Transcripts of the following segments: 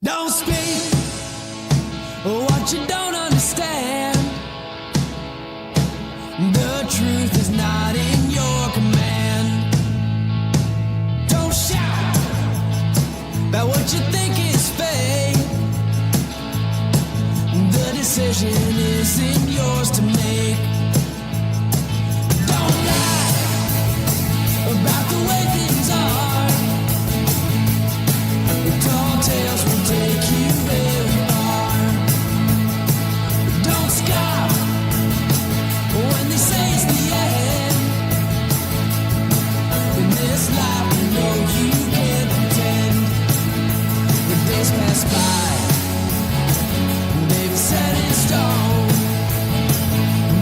Don't speak what you don't understand. The truth is not in your command. Don't shout about what you think is fake. The decision isn't yours to make. Don't lie about the way things are. Tall tales will take you very far. Don't scoff when they say it's the end. In this life, you know you can't pretend. The days pass by, they've set in stone.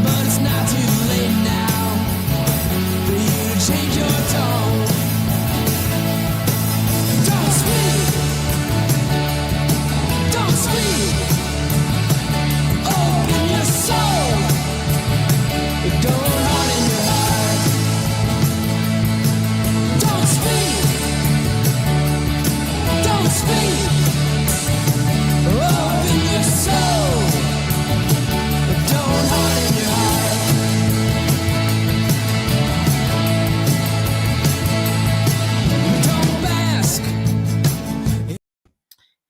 But it's not too late now for you to change your tone. Don't speak. Don't speak. Open your soul. Don't harden your heart. Don't speak. Don't speak. Open your soul. Don't harden your heart. Don't mask.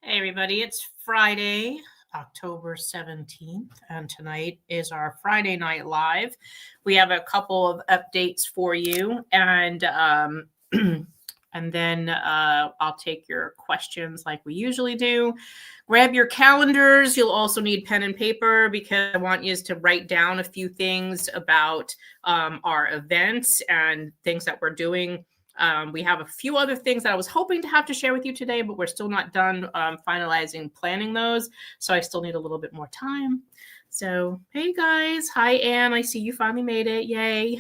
Hey everybody, it's Friday, October 17th, and tonight is our Friday Night Live. We have a couple of updates for you, and and then I'll take your questions like we usually do. Grab your calendars. You'll also need pen and paper because I want you to write down a few things about our events and things that we're doing. We have a few other things that I was hoping to have to share with you today, but we're still not done finalizing planning those. So I still need a little bit more time. So, hey guys. Hi, Anne. I see you finally made it. Yay.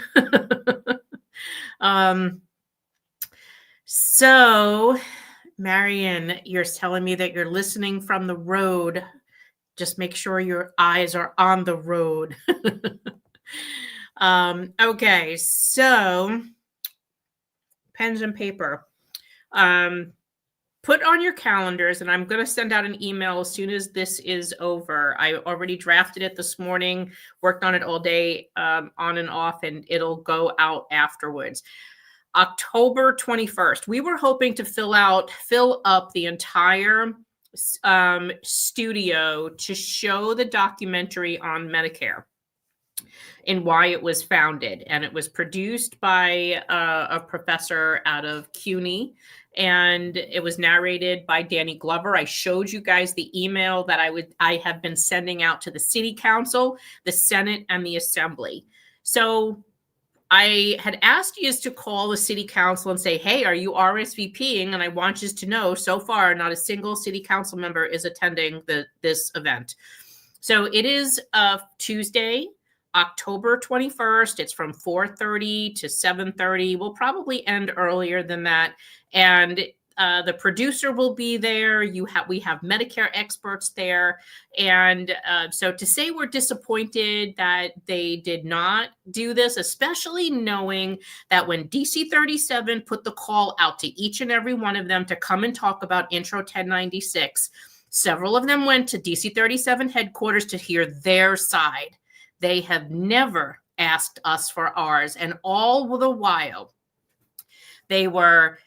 So, Marion, you're telling me that you're listening from the road. Just make sure your eyes are on the road. Okay, so pens and paper. Put on your calendars, and I'm going to send out an email as soon as this is over. I already drafted it this morning, worked on it all day, on and off, and it'll go out afterwards. October 21st. We were hoping to fill up the entire studio to show the documentary on Medicare and why it was founded. And it was produced by a professor out of CUNY, and it was narrated by Danny Glover. I showed you guys the email that I have been sending out to the City Council, the Senate, and the Assembly. So I had asked you to call the City Council and say, hey, are you RSVPing? And I want you to know, so far, not a single City Council member is attending this event. So it is Tuesday, October 21st. It's from 4:30 to 7:30. We'll probably end earlier than that. And the producer will be there. We have Medicare experts there. And so to say we're disappointed that they did not do this, especially knowing that when DC 37 put the call out to each and every one of them to come and talk about Intro 1096, several of them went to DC 37 headquarters to hear their side. They have never asked us for ours. And all the while, they were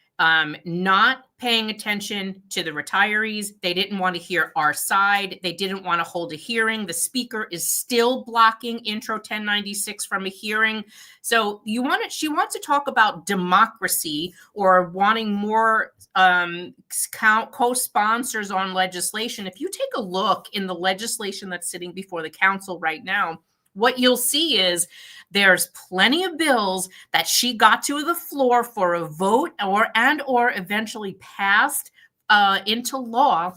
not paying attention to the retirees. They didn't want to hear our side. They didn't want to hold a hearing. The speaker is still blocking Intro 1096 from a hearing. So she wants to talk about democracy or wanting more co-sponsors on legislation. If you take a look in the legislation that's sitting before the council right now, what you'll see is there's plenty of bills that she got to the floor for a vote or eventually passed into law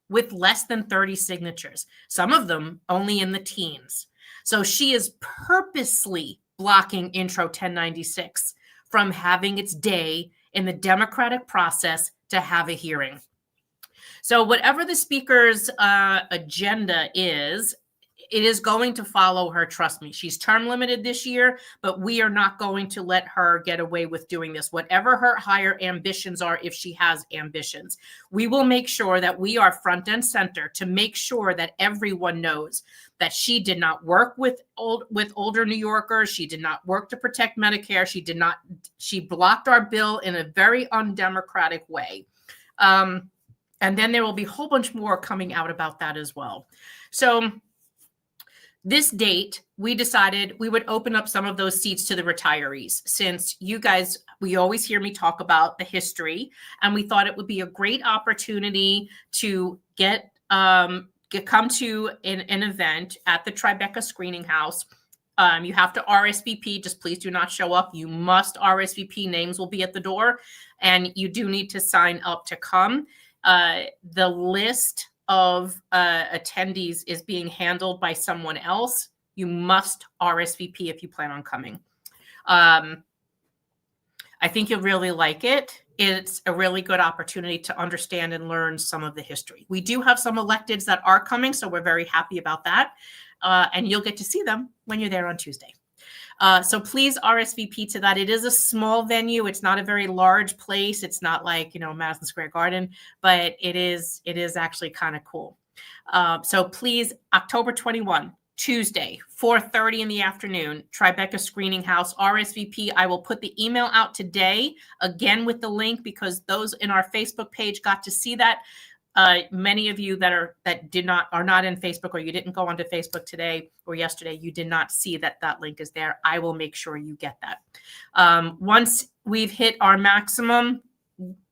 with less than 30 signatures, some of them only in the teens. So she is purposely blocking Intro 1096 from having its day in the democratic process to have a hearing. So whatever the speaker's agenda is, it is going to follow her. Trust me. She's term limited this year, but we are not going to let her get away with doing this. Whatever her higher ambitions are, if she has ambitions, we will make sure that we are front and center to make sure that everyone knows that she did not work with older New Yorkers. She did not work to protect Medicare. She blocked our bill in a very undemocratic way. And then there will be a whole bunch more coming out about that as well. So this date, we decided we would open up some of those seats to the retirees, since you guys, we always hear me talk about the history, and we thought it would be a great opportunity to come to an event at the Tribeca Screening House. You have to RSVP. Just please do not show up. You must RSVP. Names will be at the door, and you do need to sign up to come. The list of attendees is being handled by someone else. You must RSVP if you plan on coming. I think you'll really like it. It's a really good opportunity to understand and learn some of the history. We do have some electeds that are coming, so we're very happy about that. And you'll get to see them when you're there on Tuesday. So please RSVP to that. It is a small venue. It's not a very large place. It's not like, Madison Square Garden, but it is actually kind of cool. So please, October 21, Tuesday, 4:30 in the afternoon, Tribeca Screening House, RSVP. I will put the email out today, again with the link, because those in our Facebook page got to see that. Many of you that are not in Facebook, or you didn't go onto Facebook today or yesterday, you did not see that link is there. I will make sure you get that. Once we've hit our maximum,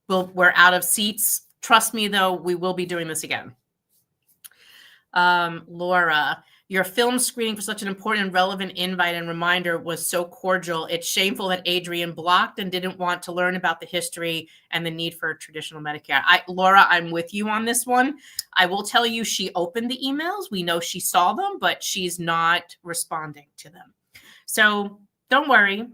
we're out of seats. Trust me, though, we will be doing this again. Laura, your film screening for such an important and relevant invite and reminder was so cordial. It's shameful that Adrienne blocked and didn't want to learn about the history and the need for traditional Medicare. Laura, I'm with you on this one. I will tell you, she opened the emails. We know she saw them, but she's not responding to them. So don't worry.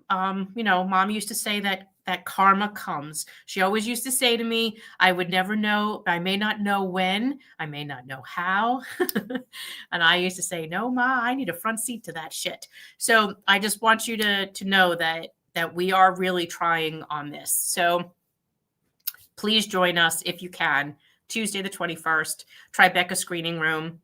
Mom used to say that karma comes. She always used to say to me, I would never know. I may not know when. I may not know how. And I used to say, no, Ma, I need a front seat to that shit. So I just want you to know that we are really trying on this. So please join us if you can. Tuesday, the 21st, Tribeca Screening Room.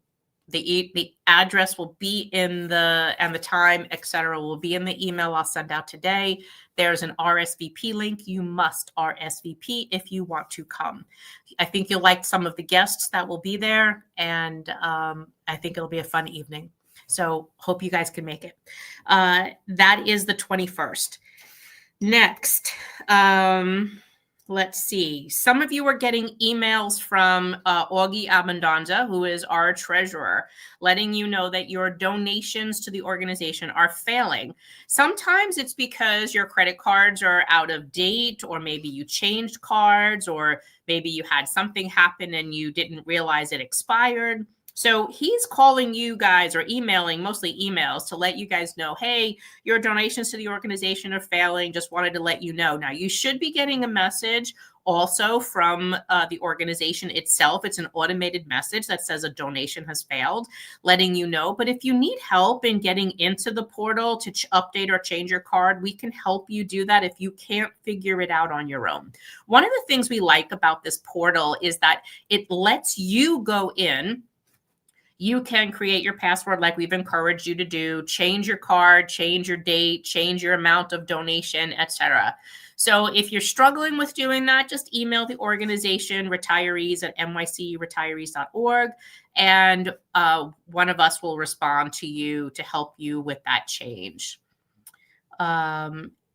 The address will be and the time, etc., will be in the email I'll send out today. There's an RSVP link. You must RSVP if you want to come. I think you'll like some of the guests that will be there, and I think it'll be a fun evening. So hope you guys can make it. That is the 21st. Next, let's see. Some of you are getting emails from Augie Abundanza, who is our treasurer, letting you know that your donations to the organization are failing. Sometimes it's because your credit cards are out of date, or maybe you changed cards, or maybe you had something happen and you didn't realize it expired. So he's calling you guys, or emailing, mostly emails, to let you guys know, hey, your donations to the organization are failing. Just wanted to let you know. Now, you should be getting a message also from the organization itself. It's an automated message that says a donation has failed, letting you know. But if you need help in getting into the portal to update or change your card, we can help you do that if you can't figure it out on your own. One of the things we like about this portal is that it lets you go in. You can create your password like we've encouraged you to do, change your card, change your date, change your amount of donation, etc. So if you're struggling with doing that, just email the organization, retirees@nycretirees.org, and one of us will respond to you to help you with that change.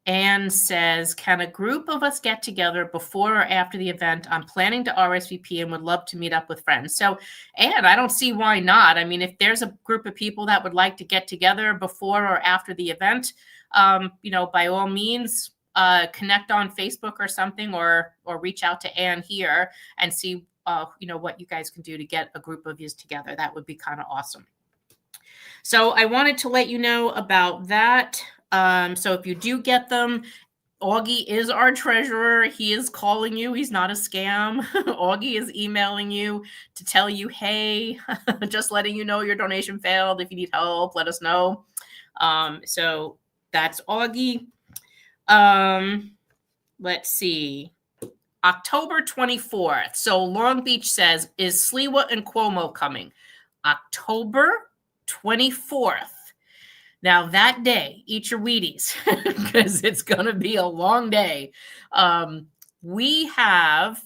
Anne says, can a group of us get together before or after the event? I'm planning to RSVP and would love to meet up with friends. So, Anne, I don't see why not. I mean, if there's a group of people that would like to get together before or after the event, by all means, connect on Facebook or something, or reach out to Anne here and see, what you guys can do to get a group of you together. That would be kind of awesome. So I wanted to let you know about that. So if you do get them, Augie is our treasurer. He is calling you. He's not a scam. Augie is emailing you to tell you, hey, just letting you know your donation failed. If you need help, let us know. So that's Augie. Let's see. October 24th. So Long Beach says, is Sliwa and Cuomo coming? October 24th. Now that day, eat your Wheaties because it's going to be a long day. We have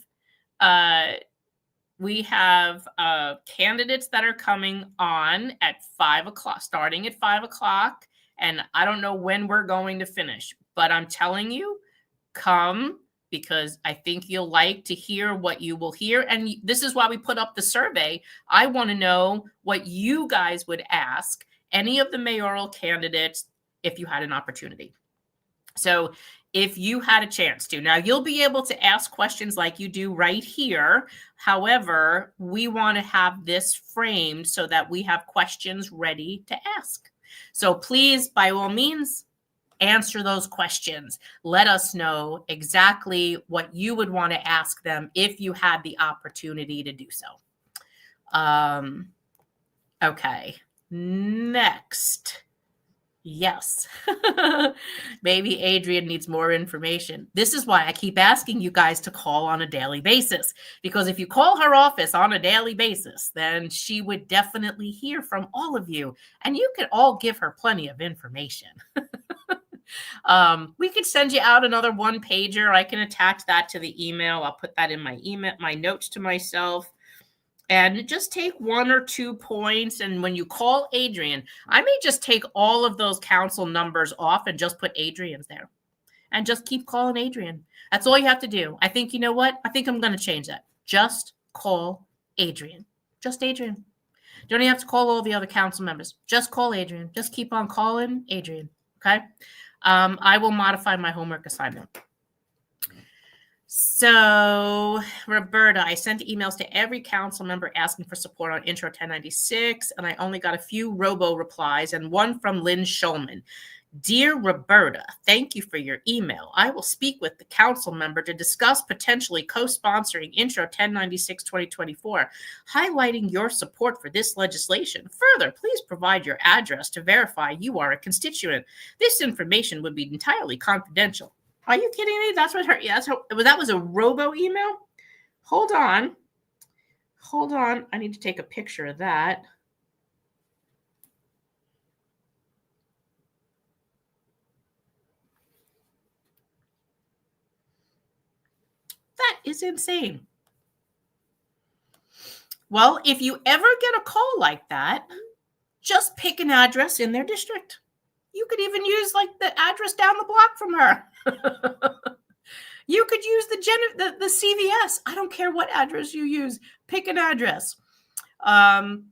candidates that are coming on at 5 o'clock, starting at 5 o'clock. And I don't know when we're going to finish, but I'm telling you, come, because I think you'll like to hear what you will hear. And this is why we put up the survey. I want to know what you guys would ask any of the mayoral candidates if you had an opportunity. So if you had a chance to, now you'll be able to ask questions like you do right here. However, we want to have this framed so that we have questions ready to ask. So please, by all means, answer those questions. Let us know exactly what you would want to ask them if you had the opportunity to do so. Okay. Next. Yes. Maybe Adrian needs more information. This is why I keep asking you guys to call on a daily basis, because if you call her office on a daily basis, then she would definitely hear from all of you, and you could all give her plenty of information. We could send you out another one pager. I can attach that to the email. I'll put that in my email, my notes to myself. And just take 1 or 2 points. And when you call Adrian, I may just take all of those council numbers off and just put Adrian's there. And just keep calling Adrian. That's all you have to do. I think, you know what? I think I'm going to change that. Just call Adrian. Just Adrian. You don't even have to call all the other council members. Just call Adrian. Just keep on calling Adrian. Okay? I will modify my homework assignment. So, Roberta, I sent emails to every council member asking for support on Intro 1096, and I only got a few robo replies and one from Lynn Schulman. Dear Roberta, thank you for your email. I will speak with the council member to discuss potentially co-sponsoring Intro 1096 2024, highlighting your support for this legislation. Further, please provide your address to verify you are a constituent. This information would be entirely confidential. Are you kidding me? That's what that was a robo email? Hold on. I need to take a picture of that. That is insane. Well, if you ever get a call like that, just pick an address in their district. You could even use like the address down the block from her. You could use the CVS. I don't care what address you use. Pick an address. And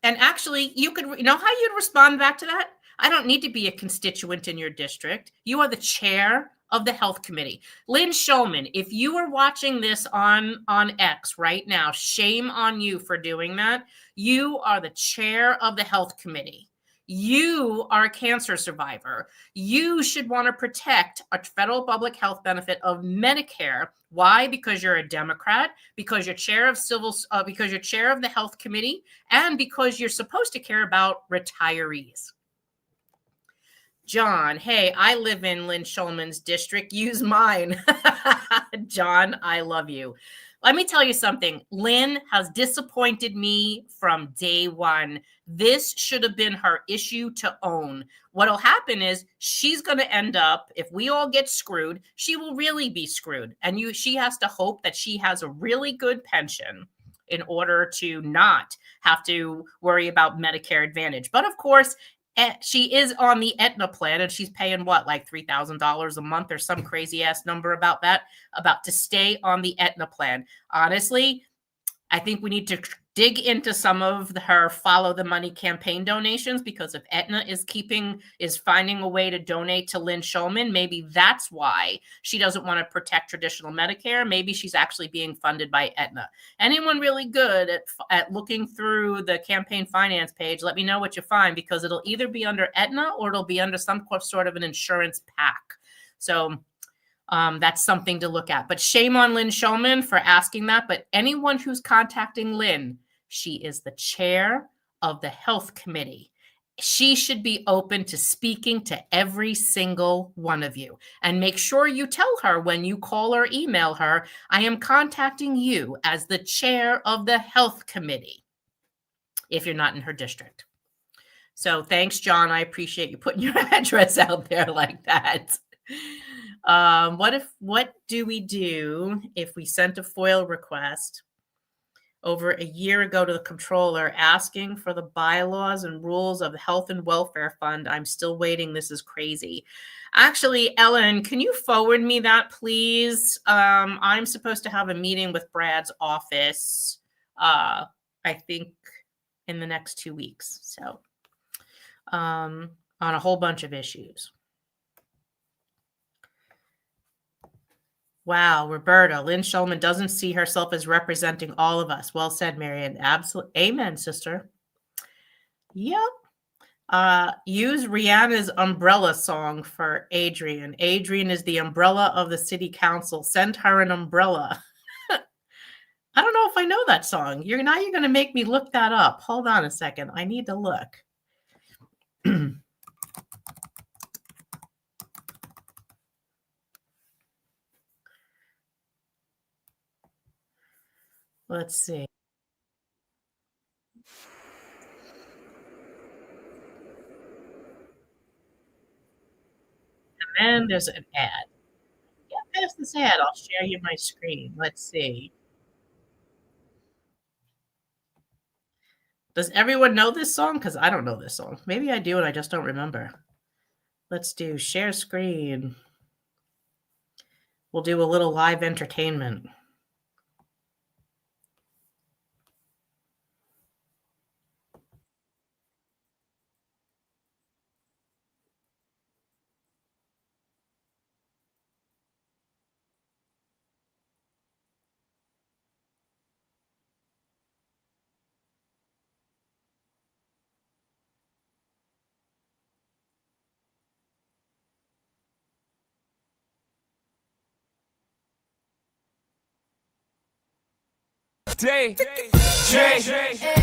actually, you could, you know how you'd respond back to that? I don't need to be a constituent in your district. You are the chair of the health committee. Lynn Schulman, if you are watching this on X right now, shame on you for doing that. You are the chair of the health committee. You are a cancer survivor. You should want to protect a federal public health benefit of Medicare. Why? Because you're a Democrat, because you're chair of because you're chair of the health committee, and because you're supposed to care about retirees. John, hey, I live in Lynn Schulman's district. Use mine. John, I love you. Let me tell you something. Lynn has disappointed me from day one. This should have been her issue to own. What'll happen is she's going to end up, if we all get screwed, she will really be screwed. And she has to hope that she has a really good pension in order to not have to worry about Medicare Advantage. But of course, she is on the Aetna plan, and she's paying what, like $3,000 a month or some crazy ass number about to stay on the Aetna plan. Honestly, I think we need to dig into some of her Follow the Money campaign donations, because if Aetna is finding a way to donate to Lynn Schulman, maybe that's why she doesn't want to protect traditional Medicare. Maybe she's actually being funded by Aetna. Anyone really good at looking through the campaign finance page, let me know what you find, because it'll either be under Aetna or it'll be under some sort of an insurance pack. So that's something to look at. But shame on Lynn Shulman for asking that. But anyone who's contacting Lynn, she is the chair of the health committee. She should be open to speaking to every single one of you. And make sure you tell her when you call or email her, I am contacting you as the chair of the health committee, if you're not in her district. So thanks, John. I appreciate you putting your address out there like that. What do we do if we sent a FOIL request over a year ago to the controller asking for the bylaws and rules of the Health and Welfare Fund? I'm still waiting. This is crazy. Actually, Ellen, can you forward me that, please? I'm supposed to have a meeting with Brad's office, I think in the next 2 weeks. So on a whole bunch of issues. Wow, Roberta, Lynn Shulman doesn't see herself as representing all of us. Well said, Marian. Absolutely. Amen, sister. Yep. Use Rihanna's umbrella song for Adrian. Adrian is the umbrella of the city council. Send her an umbrella. I don't know if I know that song. You're going to make me look that up. Hold on a second. I need to look. Let's see. And then there's an ad. Yeah, past this ad. I'll share you my screen. Let's see. Does everyone know this song? Because I don't know this song. Maybe I do and I just don't remember. Let's do share screen. We'll do a little live entertainment. Jay,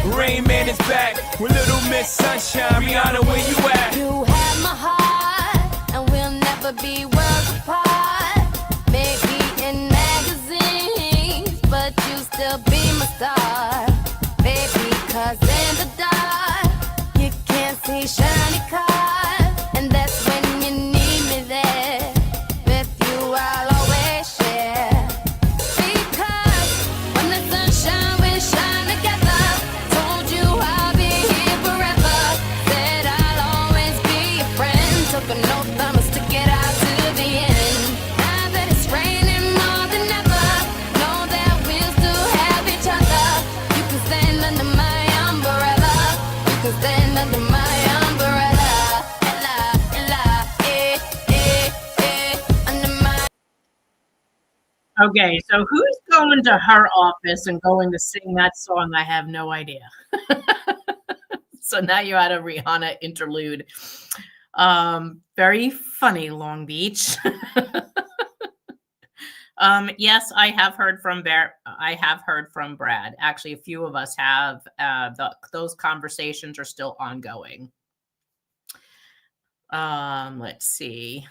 Rain Man is back with Little Miss Sunshine. Rihanna, where you at? You have my heart, and we'll never be worlds apart. Maybe in magazines, but you still be my star. Baby, 'cause in the dark, you can't see shiny cars. And that's when you need me there. With you, I'll always share. Because when the sunshine, we shine together. Told you I'll be here forever. Said I'll always be your friend. Took an oath, I'ma stick it out to the end. Now that it's raining more than ever, know that we'll still have each other. You can stand under my umbrella. You can stand under my umbrella. Ella, Ella, under my. Okay, so who's going to her office and going to sing that song? I have no idea. So now you had a Rihanna interlude. Very funny, Long Beach. Yes, I have heard from Brad. Actually, a few of us have. Those conversations are still ongoing. Let's see.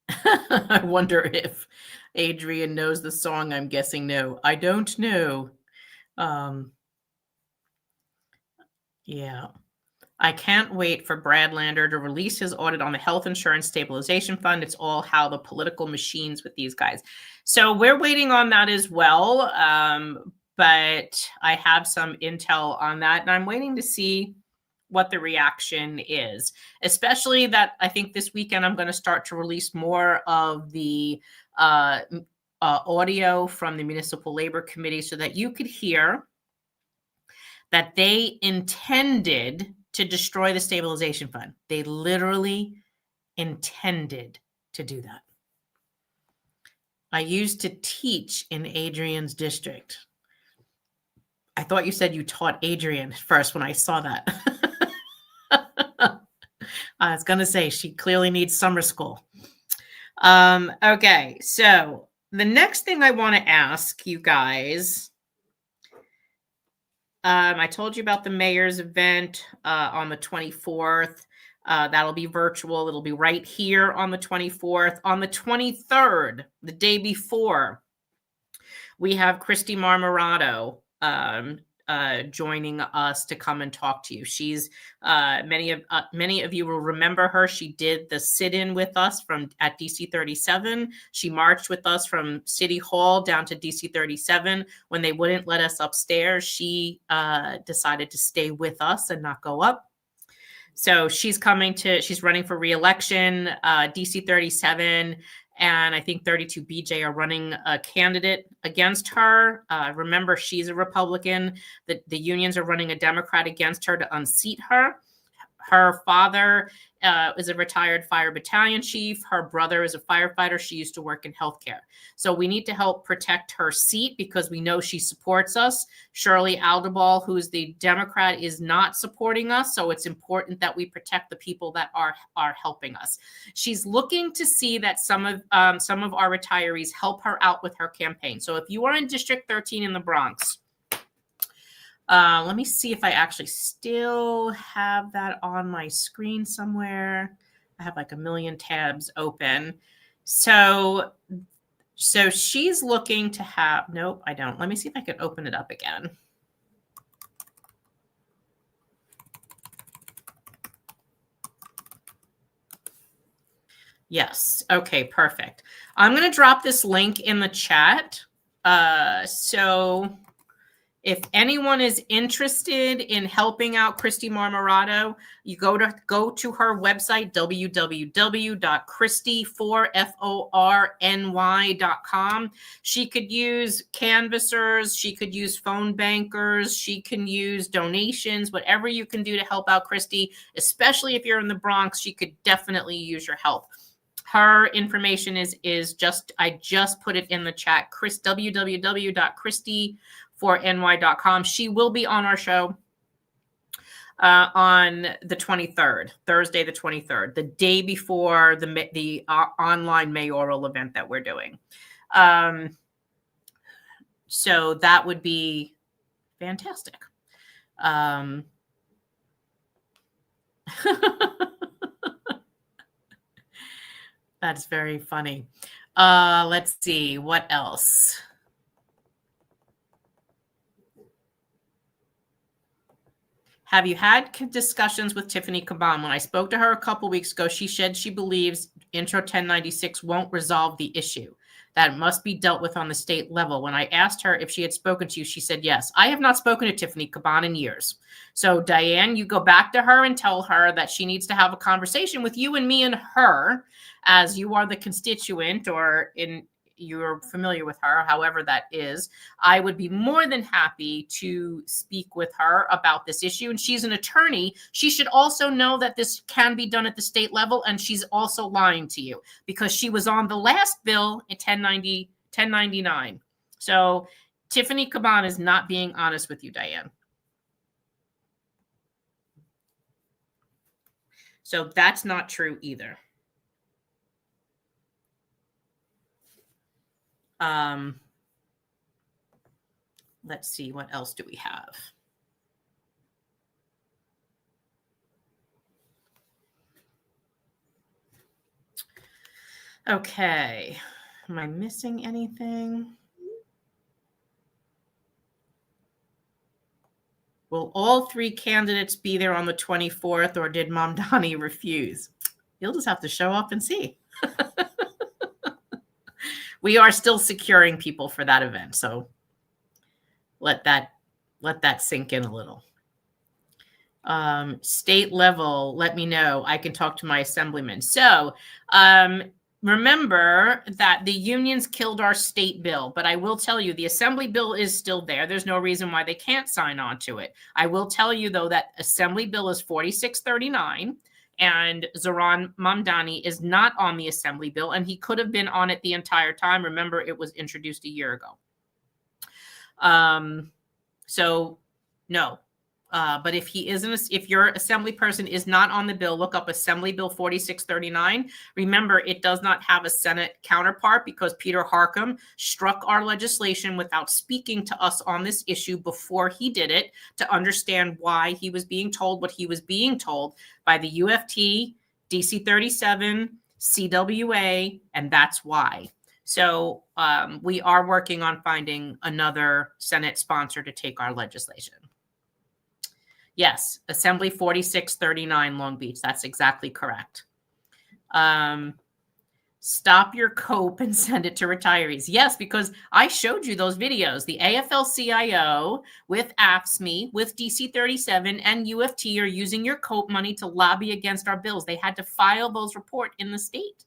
I wonder if Adrian knows the song. I'm guessing no. I don't know. Yeah. I can't wait for Brad Lander to release his audit on the Health Insurance Stabilization Fund. It's all how the political machines with these guys. So we're waiting on that as well. But I have some intel on that, and I'm waiting to see what the reaction is, especially that I think this weekend I'm going to start to release more of the audio from the Municipal Labor Committee so that you could hear that they intended to destroy the stabilization fund. They literally intended to do that. I used to teach in Adrian's district. I thought you said you taught Adrian first when I saw that. I was going to say she clearly needs summer school. Okay, so the next thing I want to ask you guys, I told you about the mayor's event on the 24th. That'll be virtual. It'll be right here on the 24th. On the 23rd, the day before, we have Christy Marmorato joining us to come and talk to you. She's many of you will remember her. She did the sit-in with us at DC 37. She marched with us from City Hall down to DC 37. When they wouldn't let us upstairs, she decided to stay with us and not go up. So she's running for re-election. DC 37 and I think 32 BJ are running a candidate against her. Remember, she's a Republican. The unions are running a Democrat against her to unseat her. Her father is a retired fire battalion chief. Her brother is a firefighter. She used to work in healthcare. So we need to help protect her seat because we know she supports us. Shirley Aldebal, who's the Democrat, is not supporting us. So it's important that we protect the people that are helping us. She's looking to see that some of our retirees help her out with her campaign. So if you are in District 13 in the Bronx, let me see if I actually still have that on my screen somewhere. I have like a million tabs open. So she's looking to have, nope, I don't. Let me see if I can open it up again. Yes. Okay, perfect. I'm going to drop this link in the chat. So if anyone is interested in helping out Christy Marmorato, you go to her website, www.christy4forny.com. She could use canvassers. She could use phone bankers. She can use donations, whatever you can do to help out Christy, especially if you're in the Bronx, she could definitely use your help. Her information is just, I just put it in the chat, www.christy4ny.com. She will be on our show on the 23rd, Thursday the 23rd, the day before the online mayoral event that we're doing. So that would be fantastic. That's very funny. Let's see, what else? Have you had discussions with Tiffany Caban? When I spoke to her a couple weeks ago, she said she believes Intro 1096 won't resolve the issue, that it must be dealt with on the state level. When I asked her if she had spoken to you, she said yes. I have not spoken to Tiffany Caban in years. So Diane, you go back to her and tell her that she needs to have a conversation with you and me and her, as you are the constituent, or you're familiar with her, however that is. I would be more than happy to speak with her about this issue. And she's an attorney. She should also know that this can be done at the state level. And she's also lying to you because she was on the last bill at 1099. So Tiffany Caban is not being honest with you, Diane. So that's not true either. Let's see, what else do we have? Okay, am I missing anything? Will all three candidates be there on the 24th, or did Mamdani refuse? You'll just have to show up and see. We are still securing people for that event, so let that sink in a little. State level, let me know. I can talk to my assemblyman. So remember that the unions killed our state bill, but I will tell you the assembly bill is still there. There's no reason why they can't sign on to it. I will tell you, though, that assembly bill is 4639. And Zohran Mamdani is not on the assembly bill, and he could have been on it the entire time. Remember, it was introduced a year ago. So no, But if he isn't, if your assembly person is not on the bill, look up Assembly Bill 4639. Remember, it does not have a Senate counterpart because Peter Harcum struck our legislation without speaking to us on this issue before he did it to understand why he was being told what he was being told by the UFT, DC 37, CWA, and that's why. So we are working on finding another Senate sponsor to take our legislation. Yes, Assembly 4639 Long Beach. That's exactly correct. Stop your cope and send it to retirees. Yes, because I showed you those videos. The AFL-CIO with AFSCME, with DC 37 and UFT are using your cope money to lobby against our bills. They had to file those reports in the state.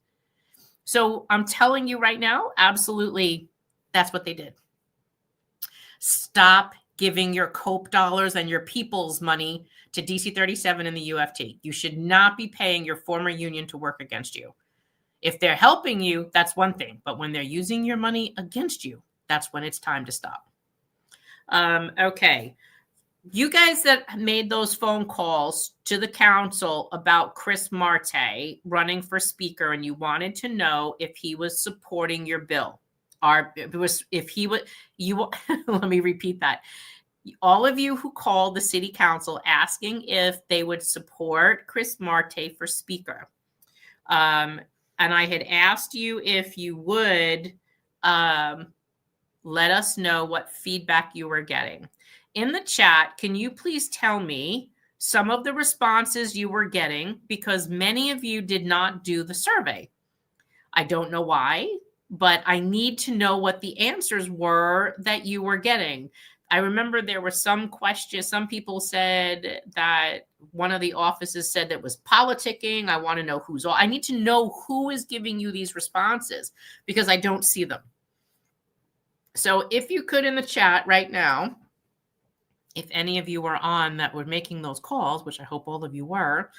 So I'm telling you right now, absolutely, that's what they did. Stop giving your COPE dollars and your people's money to DC 37 and the UFT. You should not be paying your former union to work against you. If they're helping you, that's one thing. But when they're using your money against you, that's when it's time to stop. Okay. You guys that made those phone calls to the council about Chris Marte running for speaker, and you wanted to know if he was supporting your bill. Let me repeat that. All of you who called the city council asking if they would support Chris Marte for speaker. And I had asked you if you would let us know what feedback you were getting. In the chat, can you please tell me some of the responses you were getting? Because many of you did not do the survey. I don't know why, but I need to know what the answers were that you were getting. I remember there were some questions. Some people said that one of the offices said that was politicking. I want to know who's all. I need to know who is giving you these responses because I don't see them. So if you could in the chat right now, if any of you were on that were making those calls, which I hope all of you were,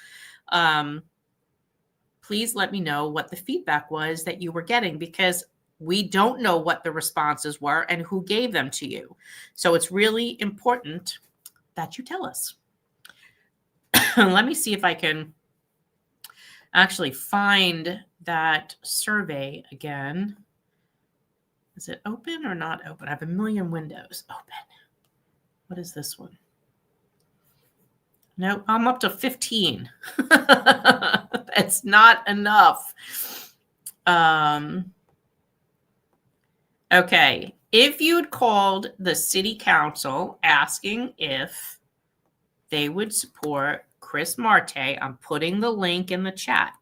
please let me know what the feedback was that you were getting, because we don't know what the responses were and who gave them to you. So it's really important that you tell us. Let me see if I can actually find that survey again. Is it open or not open? I have a million windows open. What is this one? No, I'm up to 15. That's not enough. Okay, if you'd called the city council asking if they would support Chris Marte, I'm putting the link in the chat.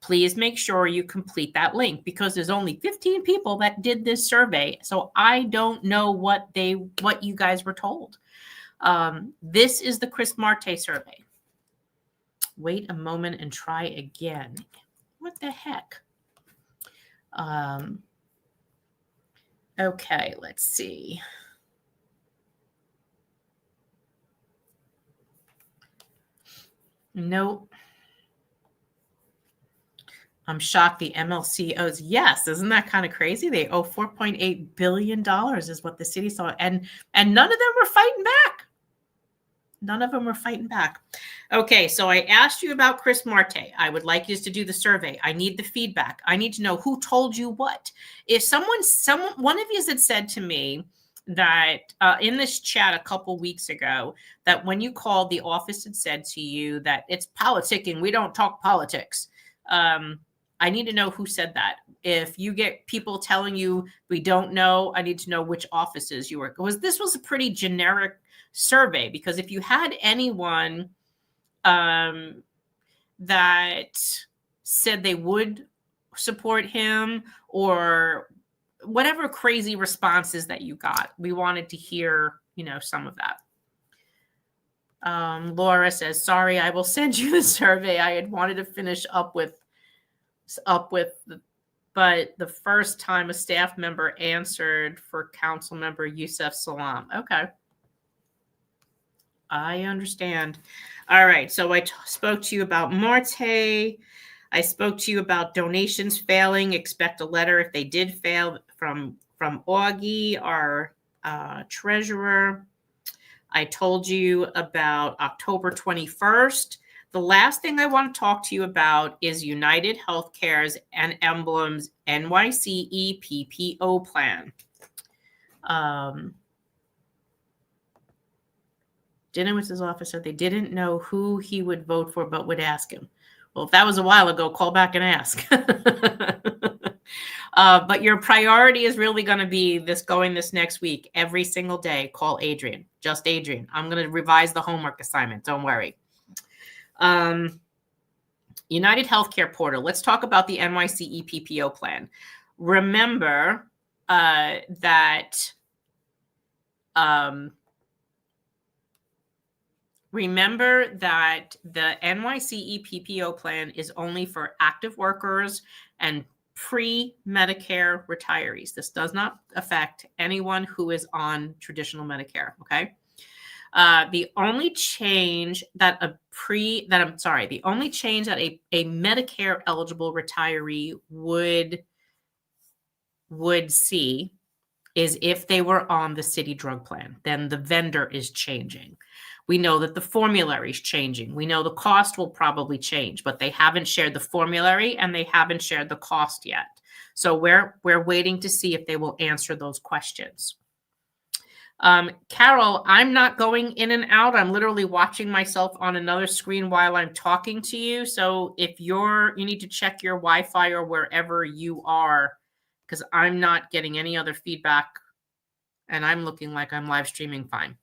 Please make sure you complete that link because there's only 15 people that did this survey. So I don't know what you guys were told. This is the Chris Marte survey. Wait a moment and try again. What the heck? Okay, let's see. Nope. I'm shocked the MLC owes. Yes, isn't that kind of crazy? They owe $4.8 billion is what the city saw. And none of them were fighting back. None of them were fighting back. Okay, so I asked you about Chris Marte. I would like you to do the survey. I need the feedback. I need to know who told you what. If one of you had said to me that in this chat a couple weeks ago, that when you called, the office had said to you that it's politicking. We don't talk politics. I need to know who said that. If you get people telling you we don't know, I need to know which offices you were. This was a pretty generic survey, because if you had anyone that said they would support him or whatever crazy responses that you got, we wanted to hear, some of that. Laura says, sorry, I will send you the survey. I had wanted to finish up with but the first time a staff member answered for council member Yusef Salam. Okay. I understand. All right. So I spoke to you about Marte. I spoke to you about donations failing. Expect a letter if they did fail from Augie, our treasurer. I told you about October 21st. The last thing I want to talk to you about is United Healthcare's and Emblem's NYCE PPO plan. Dinowitz' office said they didn't know who he would vote for, but would ask him. Well, if that was a while ago, call back and ask. But your priority is really going to be this next week. Every single day, call Adrian, just Adrian. I'm going to revise the homework assignment. Don't worry. United Healthcare Portal. Let's talk about the NYCE PPO plan. Remember that the NYCE PPO plan is only for active workers and pre-Medicare retirees. This does not affect anyone who is on traditional Medicare, okay? The only change that a Medicare eligible retiree would see is if they were on the city drug plan. Then the vendor is changing. We know that the formulary is changing. We know the cost will probably change, but they haven't shared the formulary and they haven't shared the cost yet. So we're waiting to see if they will answer those questions. Carol, I'm not going in and out. I'm literally watching myself on another screen while I'm talking to you. So if you need to check your Wi-Fi or wherever you are, because I'm not getting any other feedback and I'm looking like I'm live streaming fine.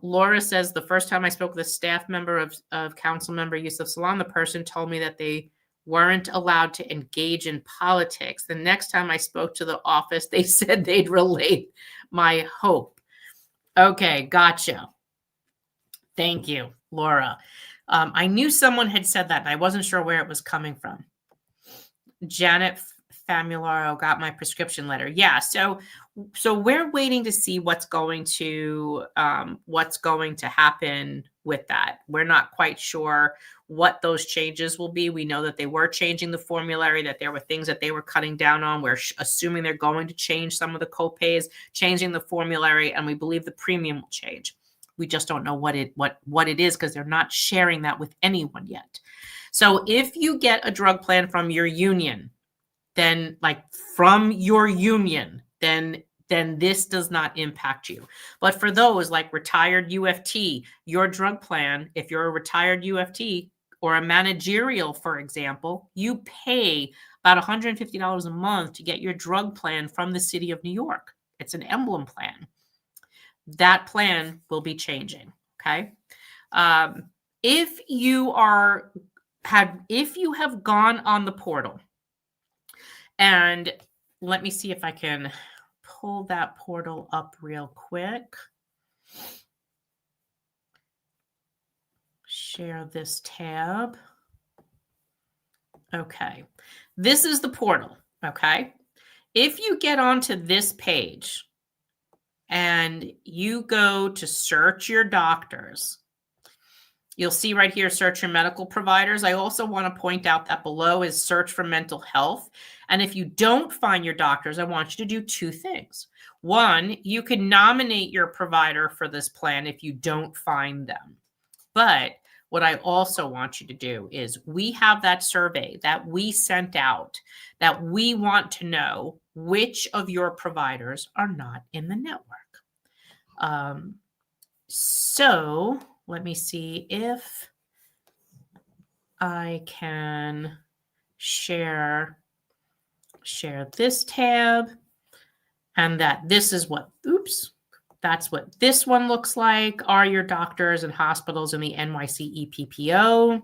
Laura says, the first time I spoke with a staff member of Council Member Yusuf Salam, the person told me that they weren't allowed to engage in politics. The next time I spoke to the office, they said they'd relate my hope. Okay, gotcha. Thank you, Laura. I knew someone had said that, and I wasn't sure where it was coming from. Janet Famularo got my prescription letter. Yeah, so we're waiting to see what's going to happen with that. We're not quite sure what those changes will be. We know that they were changing the formulary, that there were things that they were cutting down on. We're assuming they're going to change some of the copays, changing the formulary, and we believe the premium will change. We just don't know what it is because they're not sharing that with anyone yet. So if you get a drug plan from your union, then this does not impact you. But for those like retired UFT, your drug plan, if you're a retired UFT or a managerial, for example, you pay about $150 a month to get your drug plan from the city of New York. It's an Emblem plan. That plan will be changing, okay? If you have gone on the portal, and let me see if I can pull that portal up real quick. Share this tab. Okay, this is the portal, okay? If you get onto this page and you go to search your doctors, you'll see right here, search your medical providers. I also want to point out that below is search for mental health. And if you don't find your doctors, I want you to do two things. One, you can nominate your provider for this plan if you don't find them. But what I also want you to do is we have that survey that we sent out that we want to know which of your providers are not in the network. So let me see if I can share this tab, and that this is what, that's what this one looks like. Are your doctors and hospitals in the NYCE PPO?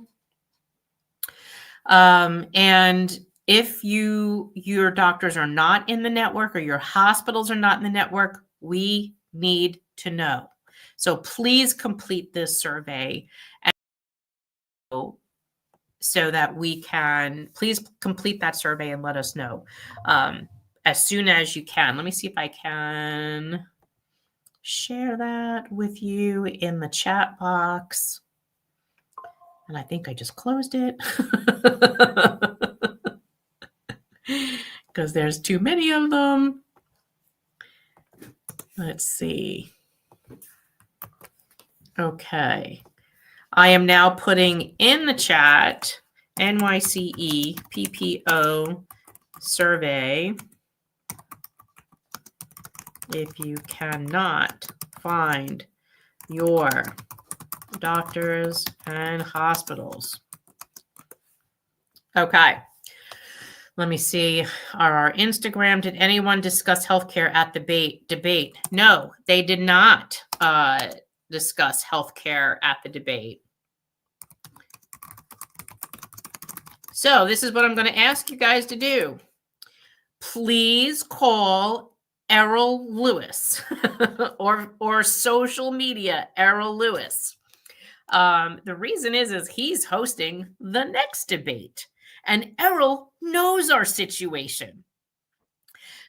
And if your doctors are not in the network or your hospitals are not in the network, we need to know. So please complete this survey so that we can, please complete that survey and let us know as soon as you can. Let me see if I can share that with you in the chat box. And I think I just closed it because there's too many of them. Let's see. Okay. I am now putting in the chat NYCE PPO survey. If you cannot find your doctors and hospitals. Okay. Let me see. Our Instagram, did anyone discuss healthcare at the debate? No, they did not discuss healthcare at the debate. So this is what I'm going to ask you guys to do. Please call Errol Lewis or social media Errol Lewis. The reason is he's hosting the next debate, and Errol knows our situation.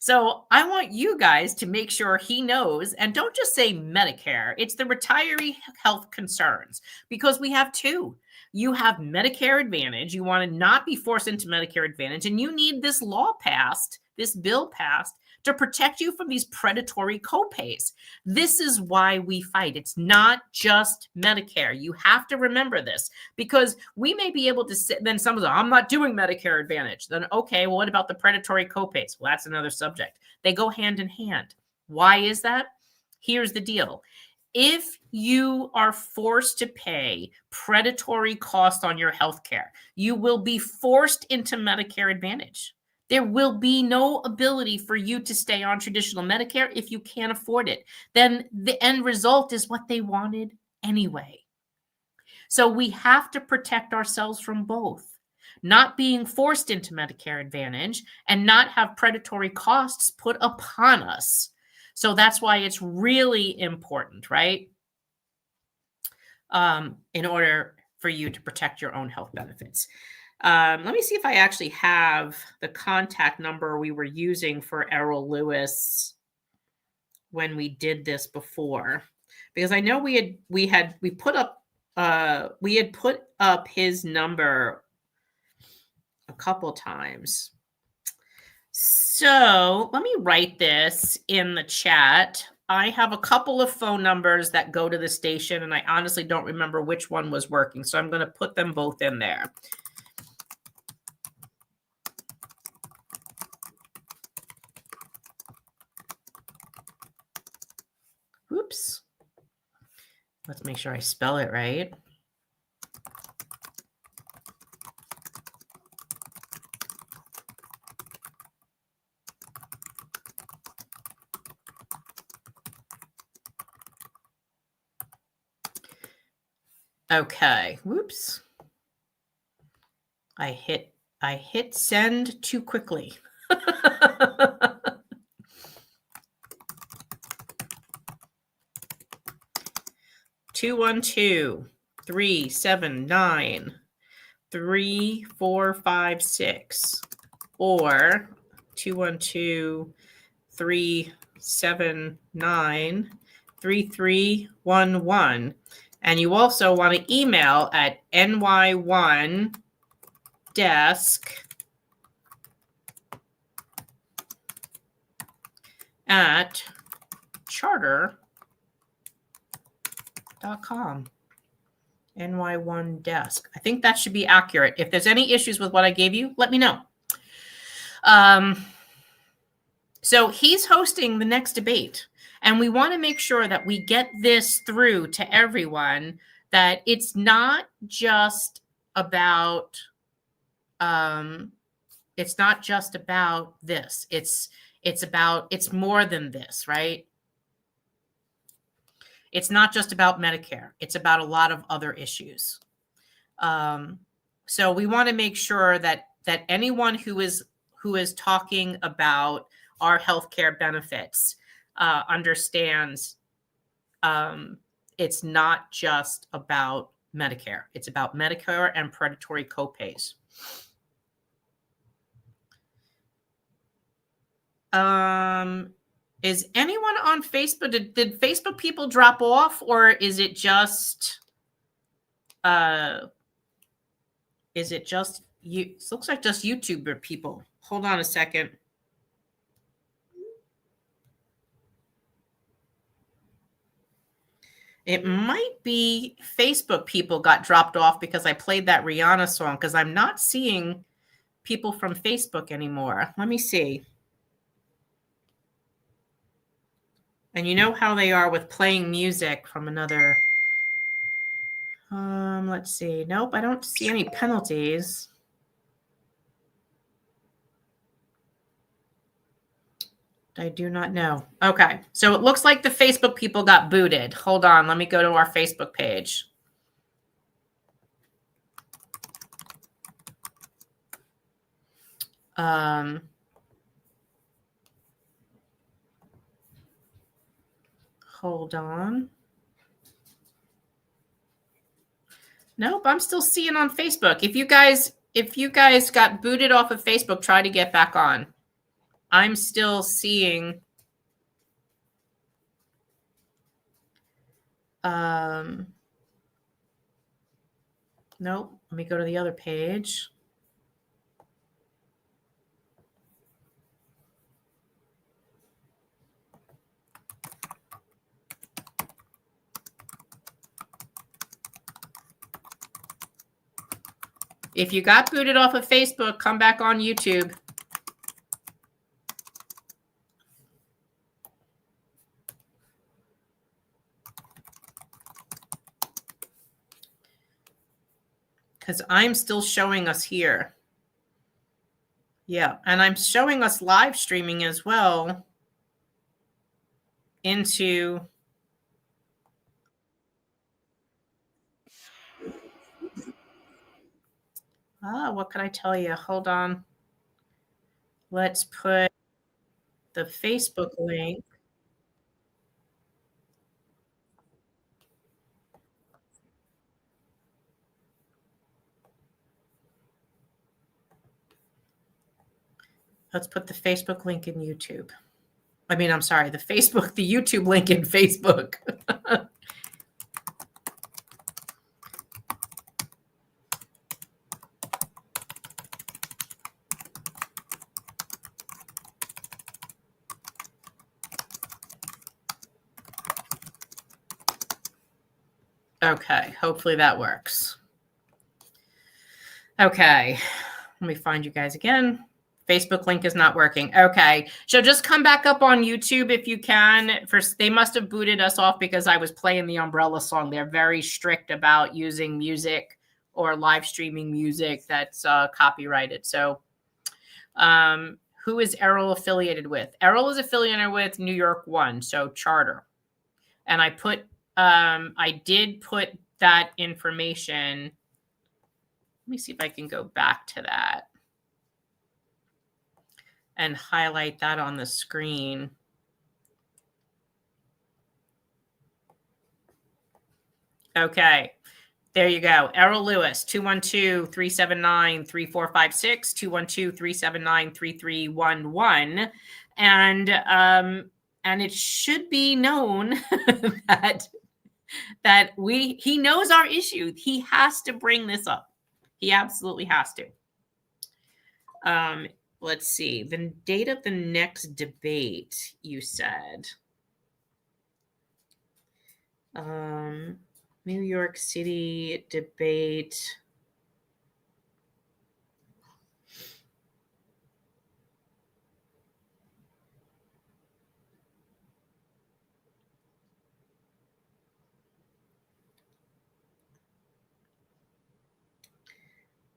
So I want you guys to make sure he knows, and don't just say Medicare. It's the retiree health concerns, because we have two. You have Medicare Advantage. You want to not be forced into Medicare Advantage, and you need this law passed, this bill passed, to protect you from these predatory copays. This is why we fight. It's not just Medicare. You have to remember this, because we may be able to sit, then someone's like, I'm not doing Medicare Advantage. Then, okay, well, what about the predatory copays? Well, that's another subject. They go hand in hand. Why is that? Here's the deal. If you are forced to pay predatory costs on your healthcare, you will be forced into Medicare Advantage. There will be no ability for you to stay on traditional Medicare if you can't afford it. Then the end result is what they wanted anyway. So we have to protect ourselves from both. Not being forced into Medicare Advantage and not have predatory costs put upon us. So that's why it's really important, right? In order for you to protect your own health benefits. Let me see if I actually have the contact number we were using for Errol Lewis when we did this before, because I know we had put up his number a couple times. So let me write this in the chat. I have a couple of phone numbers that go to the station, and I honestly don't remember which one was working. So I'm going to put them both in there. Oops. Let's make sure I spell it right. Okay. Whoops. I hit send too quickly. 212-379-3456 or 212-379-3311. And you also want to email at ny1desk@charter.com. NY1desk. I think that should be accurate. If there's any issues with what I gave you, let me know. So he's hosting the next debate, and we want to make sure that we get this through to everyone, that it's not just about this. It's more than this, right? It's not just about Medicare. It's about a lot of other issues. So we want to make sure that anyone who is talking about our healthcare benefits understands it's not just about Medicare. It's about Medicare and predatory copays. Is anyone on Facebook? Did Facebook people drop off, or is it just you? It looks like just YouTuber people. Hold on a second. It might be Facebook people got dropped off because I played that Rihanna song, because I'm not seeing people from Facebook anymore. Let me see. And you know how they are with playing music from another. Let's see. Nope, I don't see any penalties. I do not know. Okay, so it looks like the Facebook people got booted. Hold on, let me go to our Facebook page. Hold on. Nope, I'm still seeing on Facebook. If you guys got booted off of Facebook, try to get back on. I'm still seeing nope, let me go to the other page. If you got booted off of Facebook, come back on YouTube. Because I'm still showing us here. Yeah, and I'm showing us live streaming as well into what can I tell you? Hold on. Let's put the Facebook link. Let's put the Facebook link in YouTube. I mean, I'm sorry, the YouTube link in Facebook. Okay, hopefully that works. Okay, let me find you guys again. Facebook link is not working. Okay, so just come back up on YouTube if you can. First, they must have booted us off because I was playing the Umbrella song. They're very strict about using music or live streaming music that's copyrighted. So who is Errol affiliated with? Errol is affiliated with New York One, so Charter. And I did put that information. Let me see if I can go back to that and highlight that on the screen. Okay, there you go. Errol Lewis, 212-379-3456, 212-379-3311. And it should be known that he knows our issue. He has to bring this up. He absolutely has to. Let's see. The date of the next debate, you said. New York City debate.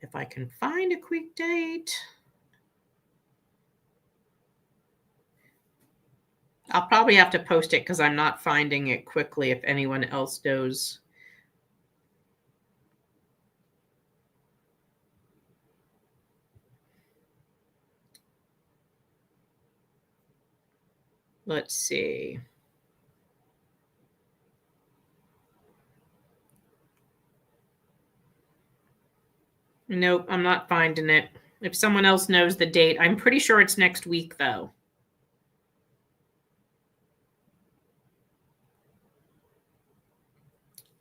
If I can find a quick date. I'll probably have to post it because I'm not finding it quickly if anyone else knows. Let's see. Nope, I'm not finding it. If someone else knows the date, I'm pretty sure it's next week, though.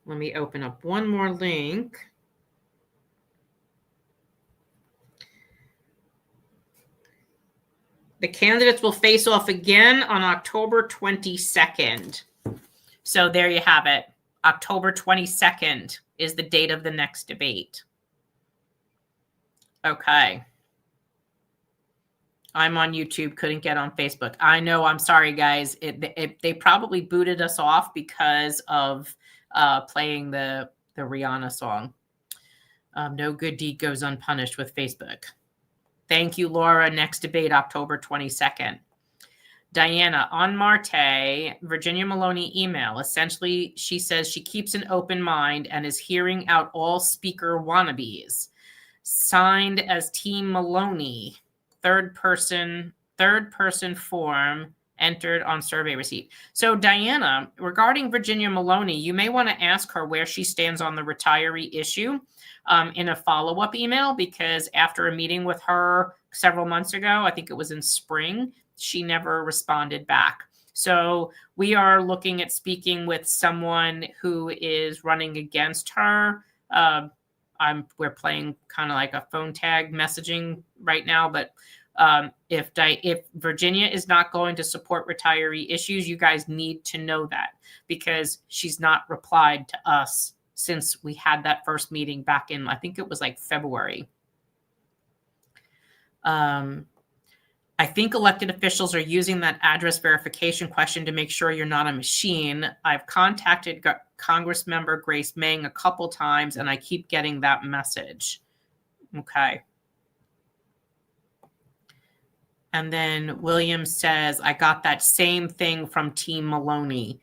Let me open up one more link. The candidates will face off again on October 22nd. So there you have it. October 22nd is the date of the next debate. Okay. I'm on YouTube, couldn't get on Facebook. I know, I'm sorry, guys. They probably booted us off because of playing the Rihanna song. No good deed goes unpunished with Facebook. Thank you, Laura. Next debate, October 22nd. Diana, on Marte, Virginia Maloney email. Essentially, she says she keeps an open mind and is hearing out all speaker wannabes. Signed as Team Maloney. Third person form entered on survey receipt. So Diana, regarding Virginia Maloney, you may want to ask her where she stands on the retiree issue in a follow-up email, because after a meeting with her several months ago, I think it was in spring, she never responded back. So we are looking at speaking with someone who is running against her. We're playing kind of like a phone tag messaging right now, but if Virginia is not going to support retiree issues, you guys need to know that, because she's not replied to us since we had that first meeting back in, I think it was like February. I think elected officials are using that address verification question to make sure you're not a machine. I've contacted Congressmember Grace Meng a couple times, and I keep getting that message. Okay. And then William says, I got that same thing from Team Maloney.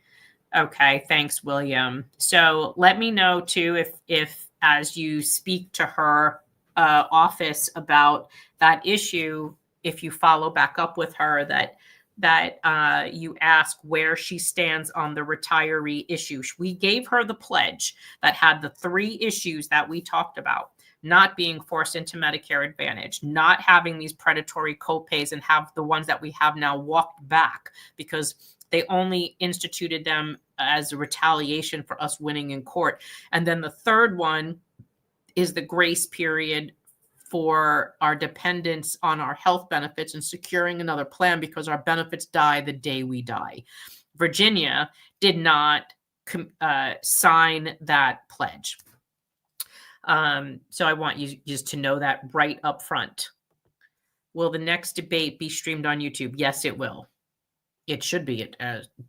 Okay, thanks, William. So let me know, too, if as you speak to her office about that issue, if you follow back up with her, that you ask where she stands on the retiree issue. We gave her the pledge that had the 3 issues that we talked about: not being forced into Medicare Advantage, not having these predatory copays, and have the ones that we have now walked back because they only instituted them as a retaliation for us winning in court. And then the third one is the grace period for our dependents on our health benefits and securing another plan, because our benefits die the day we die. Virginia did not sign that pledge. So I want you just to know that right up front. Will the next debate be streamed on YouTube? Yes, it will. It should be.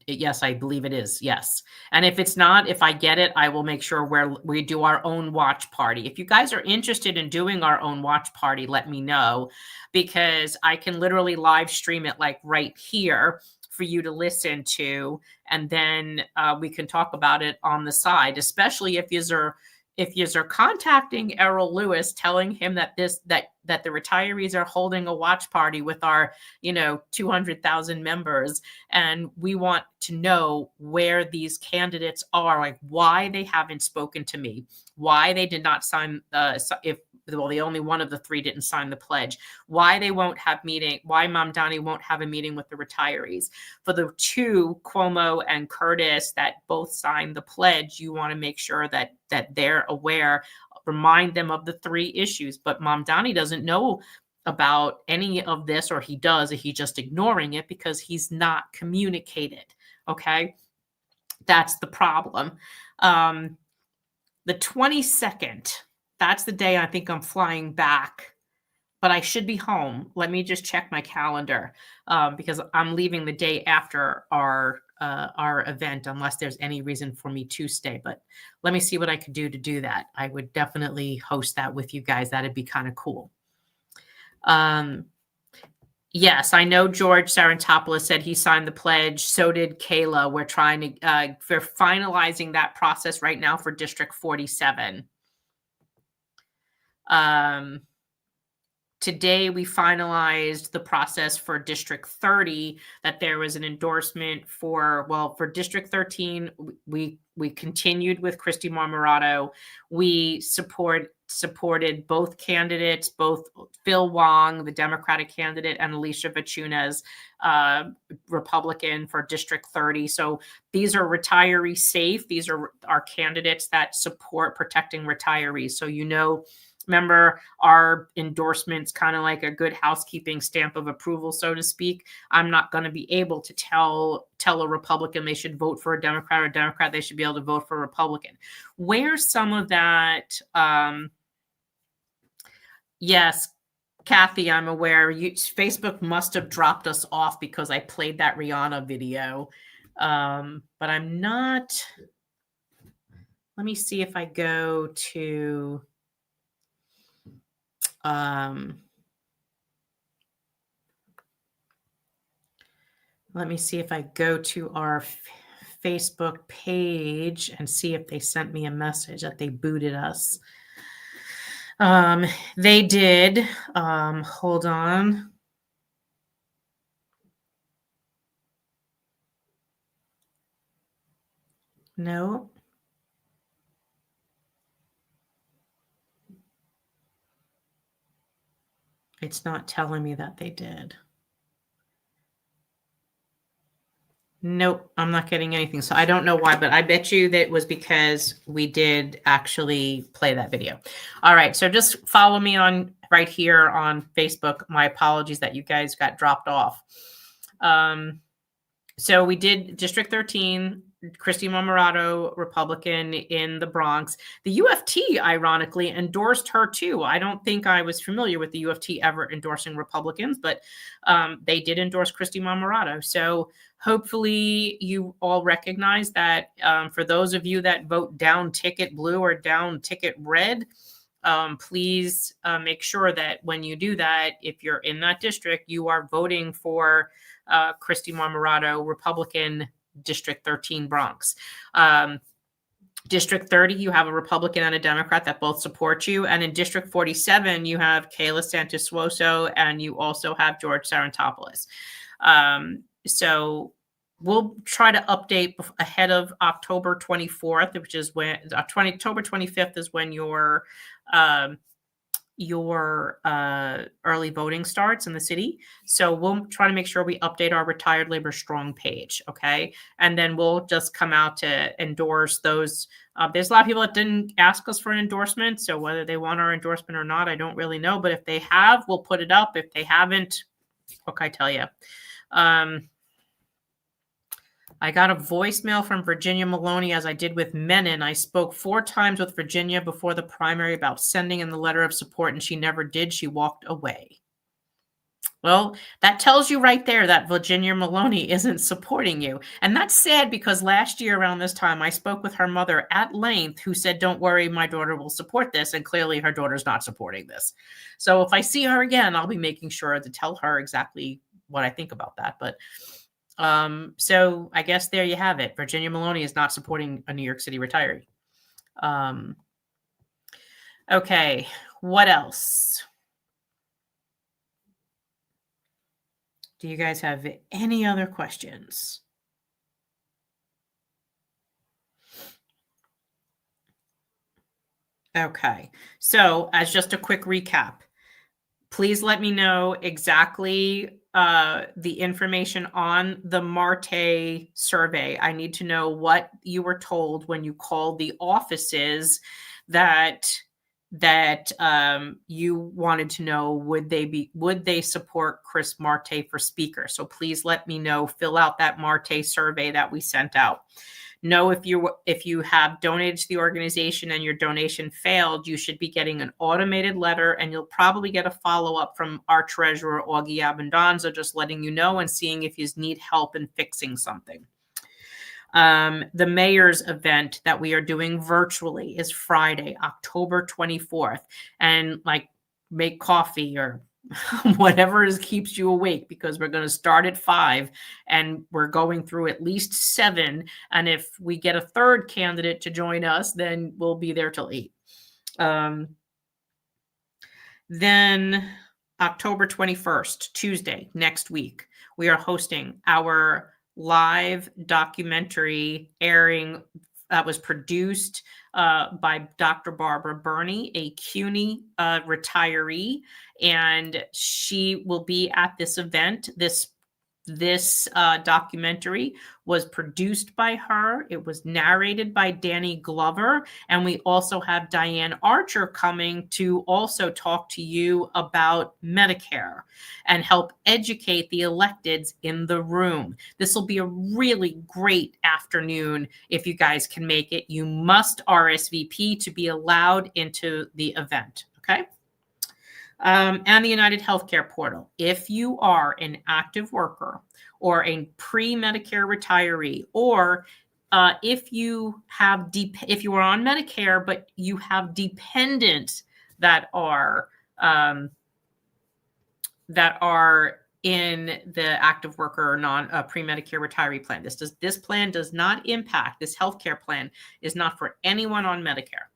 Yes, I believe it is. Yes. And if it's not, if I get it, I will make sure we do our own watch party. If you guys are interested in doing our own watch party, let me know, because I can literally live stream it like right here for you to listen to. And then we can talk about it on the side, especially if you're contacting Errol Lewis, telling him that that the retirees are holding a watch party with our 200,000 members, and we want to know where these candidates are, like why they haven't spoken to me, why they did not sign the only one of the 3 didn't sign the pledge, why they won't have why Mamdani won't have a meeting with the retirees. For the 2, Cuomo and Curtis, that both signed the pledge, you want to make sure that they're aware, remind them of the 3 issues. But Mamdani doesn't know about any of this, or he does, he's just ignoring it because he's not communicated. Okay, that's the problem. The 22nd, that's the day I think I'm flying back, but I should be home. Let me just check my calendar because I'm leaving the day after our event, unless there's any reason for me to stay. But let me see what I could do to do that. I would definitely host that with you guys. That'd be kind of cool. Yes, I know George Sarantopoulos said he signed the pledge. So did Kayla. We're trying to, we're finalizing that process right now for District 47. Today, we finalized the process for District 30, that there was an endorsement for District 13, we continued with Christy Marmorato. We supported both candidates, both Phil Wong, the Democratic candidate, and Alicia Vachunas, Republican, for District 30. So these are retiree safe. These are our candidates that support protecting retirees. So Remember, our endorsements kind of like a good housekeeping stamp of approval, so to speak. I'm not going to be able to tell a Republican they should vote for a Democrat, or a Democrat they should be able to vote for a Republican. Where's some of that? Yes, Kathy, I'm aware. Facebook must have dropped us off because I played that Rihanna video. But I'm not. Let me see if I go to. Let me see if I go to our Facebook page and see if they sent me a message that they booted us. They did. Hold on. No. It's not telling me that they did. Nope, I'm not getting anything. So I don't know why, but I bet you that it was because we did actually play that video. All right, so just follow me on right here on Facebook. My apologies that you guys got dropped off. So we did District 13, Christy Marmorato, Republican in the Bronx. The UFT, ironically, endorsed her too. I don't think I was familiar with the UFT ever endorsing Republicans, but they did endorse Christy Marmorato. So hopefully you all recognize that for those of you that vote down ticket blue or down ticket red, please make sure that when you do that, if you're in that district, you are voting for Christy Marmorato, Republican, District 13 Bronx. District 30, you have a Republican and a Democrat that both support you. And in District 47, you have Kayla Santos-Suoso, and you also have George Sarantopoulos. So we'll try to update ahead of October 24th, which is when October 25th is when your early voting starts in the city. So we'll try to make sure we update our Retired Labor Strong page, okay? And then we'll just come out to endorse those. There's a lot of people that didn't ask us for an endorsement, so whether they want our endorsement or not, I don't really know. But if they have, we'll put it up. If they haven't, what can I tell you? I got a voicemail from Virginia Maloney, as I did with Menon. I spoke 4 times with Virginia before the primary about sending in the letter of support, and she never did. She walked away. Well, that tells you right there that Virginia Maloney isn't supporting you. And that's sad, because last year around this time, I spoke with her mother at length, who said, don't worry, my daughter will support this. And clearly her daughter's not supporting this. So if I see her again, I'll be making sure to tell her exactly what I think about that. But so I guess there you have it. Virginia Maloney is not supporting a New York City retiree. Okay, what else? Do you guys have any other questions? Okay, so as just a quick recap, please let me know exactly the information on the Marte survey. I need to know what you were told when you called the offices that you wanted to know, would they support Chris Marte for speaker. So please let me know. Fill out that Marte survey that we sent out. Know if you have donated to the organization and your donation failed, you should be getting an automated letter, and you'll probably get a follow-up from our treasurer, Augie Abundanza, just letting you know and seeing if you need help in fixing something. The mayor's event that we are doing virtually is Friday, October 24th. And make coffee or whatever keeps you awake, because we're going to start at 5 and we're going through at least 7. And if we get a third candidate to join us, then we'll be there till 8. Then October 21st, Tuesday, next week, we are hosting our live documentary airing that was produced by Dr. Barbara Burney, a CUNY retiree, and she will be at this event. This This documentary was produced by her. It was narrated by Danny Glover. And we also have Diane Archer coming to also talk to you about Medicare and help educate the electeds in the room. This will be a really great afternoon if you guys can make it. You must RSVP to be allowed into the event, okay? And the United Healthcare Portal. If you are an active worker or a pre-Medicare retiree, or if you are on Medicare but you have dependents that are in the active worker or pre-Medicare retiree plan, this plan does not impact. This healthcare plan is not for anyone on Medicare.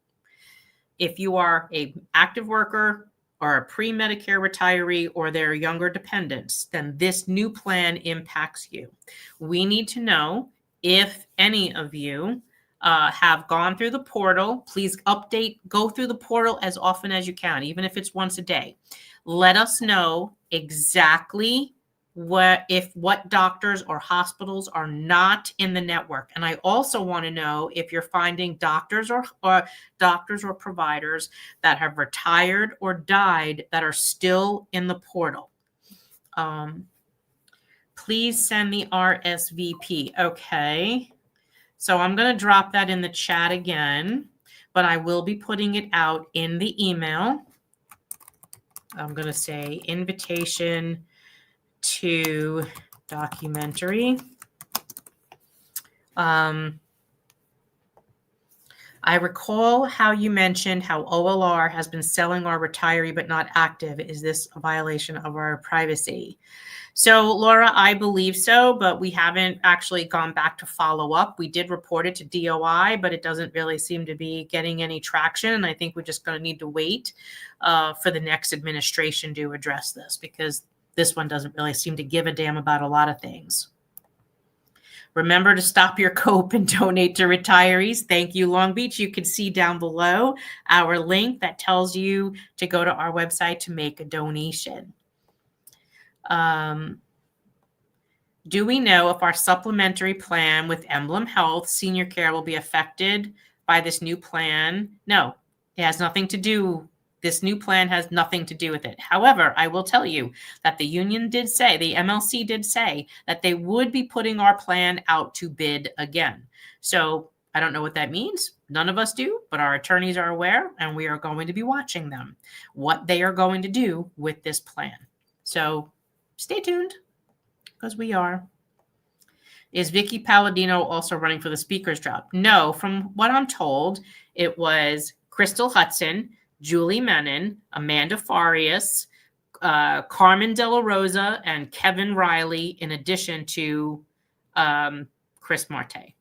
If you are an active worker or a pre-Medicare retiree or their younger dependents, then this new plan impacts you. We need to know if any of you have gone through the portal. Please go through the portal as often as you can, even if it's once a day. Let us know exactly what doctors or hospitals are not in the network. And I also want to know if you're finding doctors or providers that have retired or died that are still in the portal. Please send the RSVP. Okay. So I'm going to drop that in the chat again, but I will be putting it out in the email. I'm going to say invitation to documentary. I recall how you mentioned how OLR has been selling our retiree but not active. Is this a violation of our privacy? So, Laura, I believe so, but we haven't actually gone back to follow up. We did report it to DOI, but it doesn't really seem to be getting any traction. And I think we're just going to need to wait for the next administration to address this, because this one doesn't really seem to give a damn about a lot of things. Remember to stop your cope and donate to retirees. Thank you, Long Beach. You can see down below our link that tells you to go to our website to make a donation. Do we know if our supplementary plan with Emblem Health Senior Care will be affected by this new plan? No, it has nothing to do. This new plan has nothing to do with it. However, I will tell you that the union did say, the MLC did say, that they would be putting our plan out to bid again. So I don't know what that means. None of us do, but our attorneys are aware, and we are going to be watching them, what they are going to do with this plan. So stay tuned, because we are. Is Vicky Palladino also running for the speaker's job? No, from what I'm told, it was Crystal Hudson, Julie Menon, Amanda Farias, Carmen De La Rosa, and Kevin Riley, in addition to Chris Marte.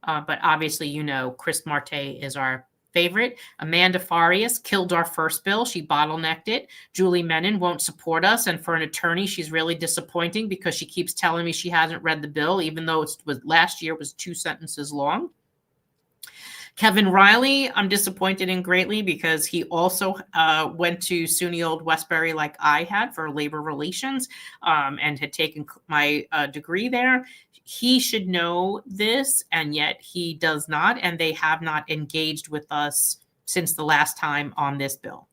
But obviously, you know, Chris Marte is our favorite. Amanda Farias killed our first bill. She bottlenecked it. Julie Menon won't support us. And for an attorney, she's really disappointing because she keeps telling me she hasn't read the bill, even though last year was 2 sentences long. Kevin Riley, I'm disappointed in greatly because he also went to SUNY Old Westbury like I had for labor relations and had taken my degree there. He should know this, and yet he does not, and they have not engaged with us since the last time on this bill.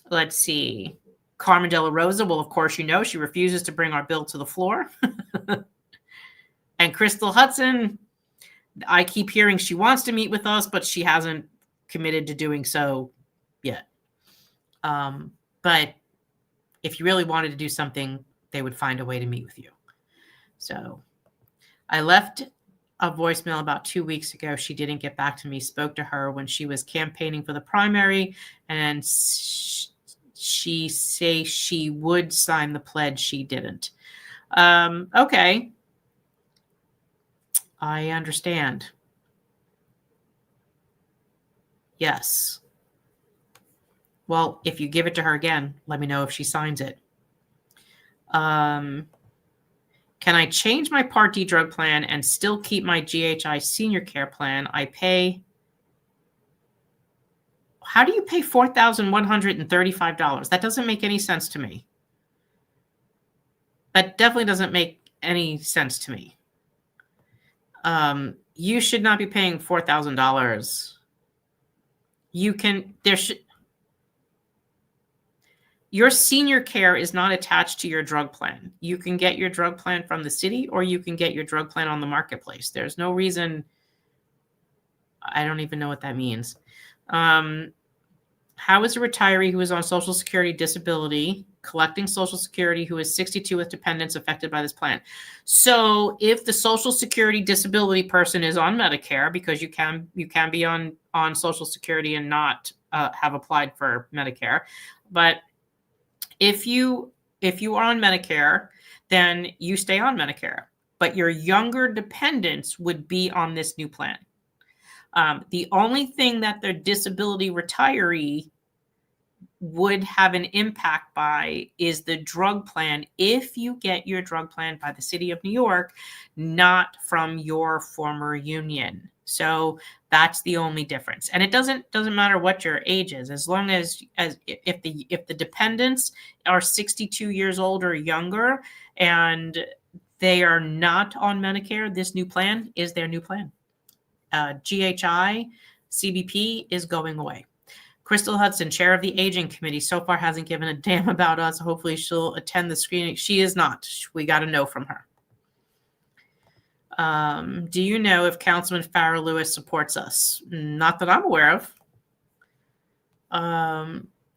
Let's see. Carmen De La Rosa, well, of course, you know, she refuses to bring our bill to the floor. And Crystal Hudson, I keep hearing she wants to meet with us, but she hasn't committed to doing so yet. But if you really wanted to do something, they would find a way to meet with you. So I left a voicemail about 2 weeks ago. She didn't get back to me. Spoke to her when she was campaigning for the primary, and she say she would sign the pledge. She didn't. Okay. I understand. Yes. Well, if you give it to her again, let me know if she signs it. Can I change my Part D drug plan and still keep my GHI senior care plan? I pay. How do you pay $4,135? That doesn't make any sense to me. That definitely doesn't make any sense to me. You should not be paying $4,000. Your senior care is not attached to your drug plan. You can get your drug plan from the city, or you can get your drug plan on the marketplace. There's no reason. I don't even know what that means. How is a retiree who is on Social Security disability collecting Social Security who is 62 with dependents affected by this plan? So if the Social Security disability person is on Medicare, because you can be on Social Security and not have applied for Medicare, but if you are on Medicare, then you stay on Medicare, but your younger dependents would be on this new plan. The only thing that their disability retiree would have an impact by is the drug plan, if you get your drug plan by the city of New York, not from your former union. So that's the only difference. And it doesn't matter what your age is, as long as if the dependents are 62 years old or younger and they are not on Medicare, this new plan is their new plan. GHI, CBP is going away. Crystal Hudson, chair of the aging committee, so far hasn't given a damn about us. Hopefully she'll attend the screening. She is not. We got to know from her. Do you know if Councilman Farrah Lewis supports us? Not that I'm aware of.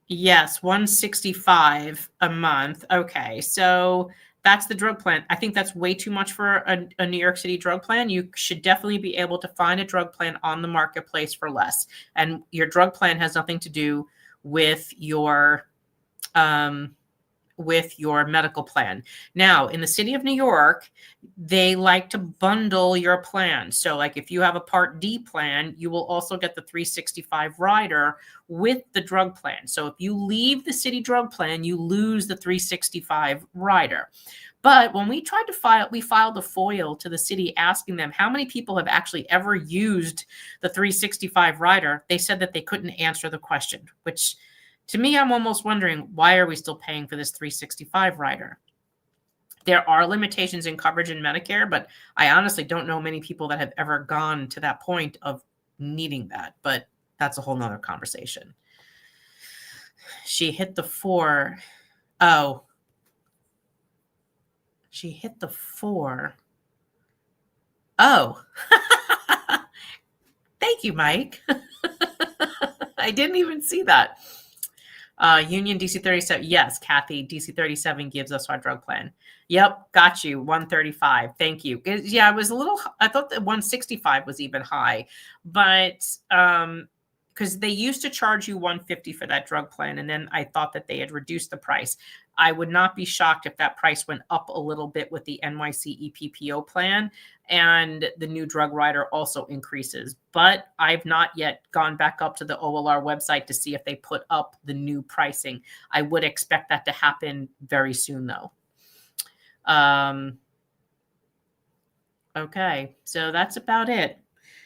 Yes, $165 a month. Okay, so that's the drug plan. I think that's way too much for a New York City drug plan. You should definitely be able to find a drug plan on the marketplace for less. And your drug plan has nothing to do with your medical plan. Now, in the city of New York, they like to bundle your plan. So like if you have a Part D plan, you will also get the 365 rider with the drug plan. So if you leave the city drug plan, you lose the 365 rider. But when we tried to filed a FOIL to the city asking them how many people have actually ever used the 365 rider, they said that they couldn't answer the question, which to me, I'm almost wondering, why are we still paying for this 365 rider? There are limitations in coverage in Medicare, but I honestly don't know many people that have ever gone to that point of needing that, but that's a whole nother conversation. She hit the 4. Oh. She hit the 4. Oh. Thank you, Mike. I didn't even see that. Union DC 37. Yes, Kathy, DC 37 gives us our drug plan. Yep, got you. 135. Thank you. Yeah, it was a little, I thought that 165 was even high, but because they used to charge you 150 for that drug plan, and then I thought that they had reduced the price. I would not be shocked if that price went up a little bit with the NYC EPPO plan, and the new drug rider also increases. But I've not yet gone back up to the OLR website to see if they put up the new pricing. I would expect that to happen very soon, though. Okay, so that's about it.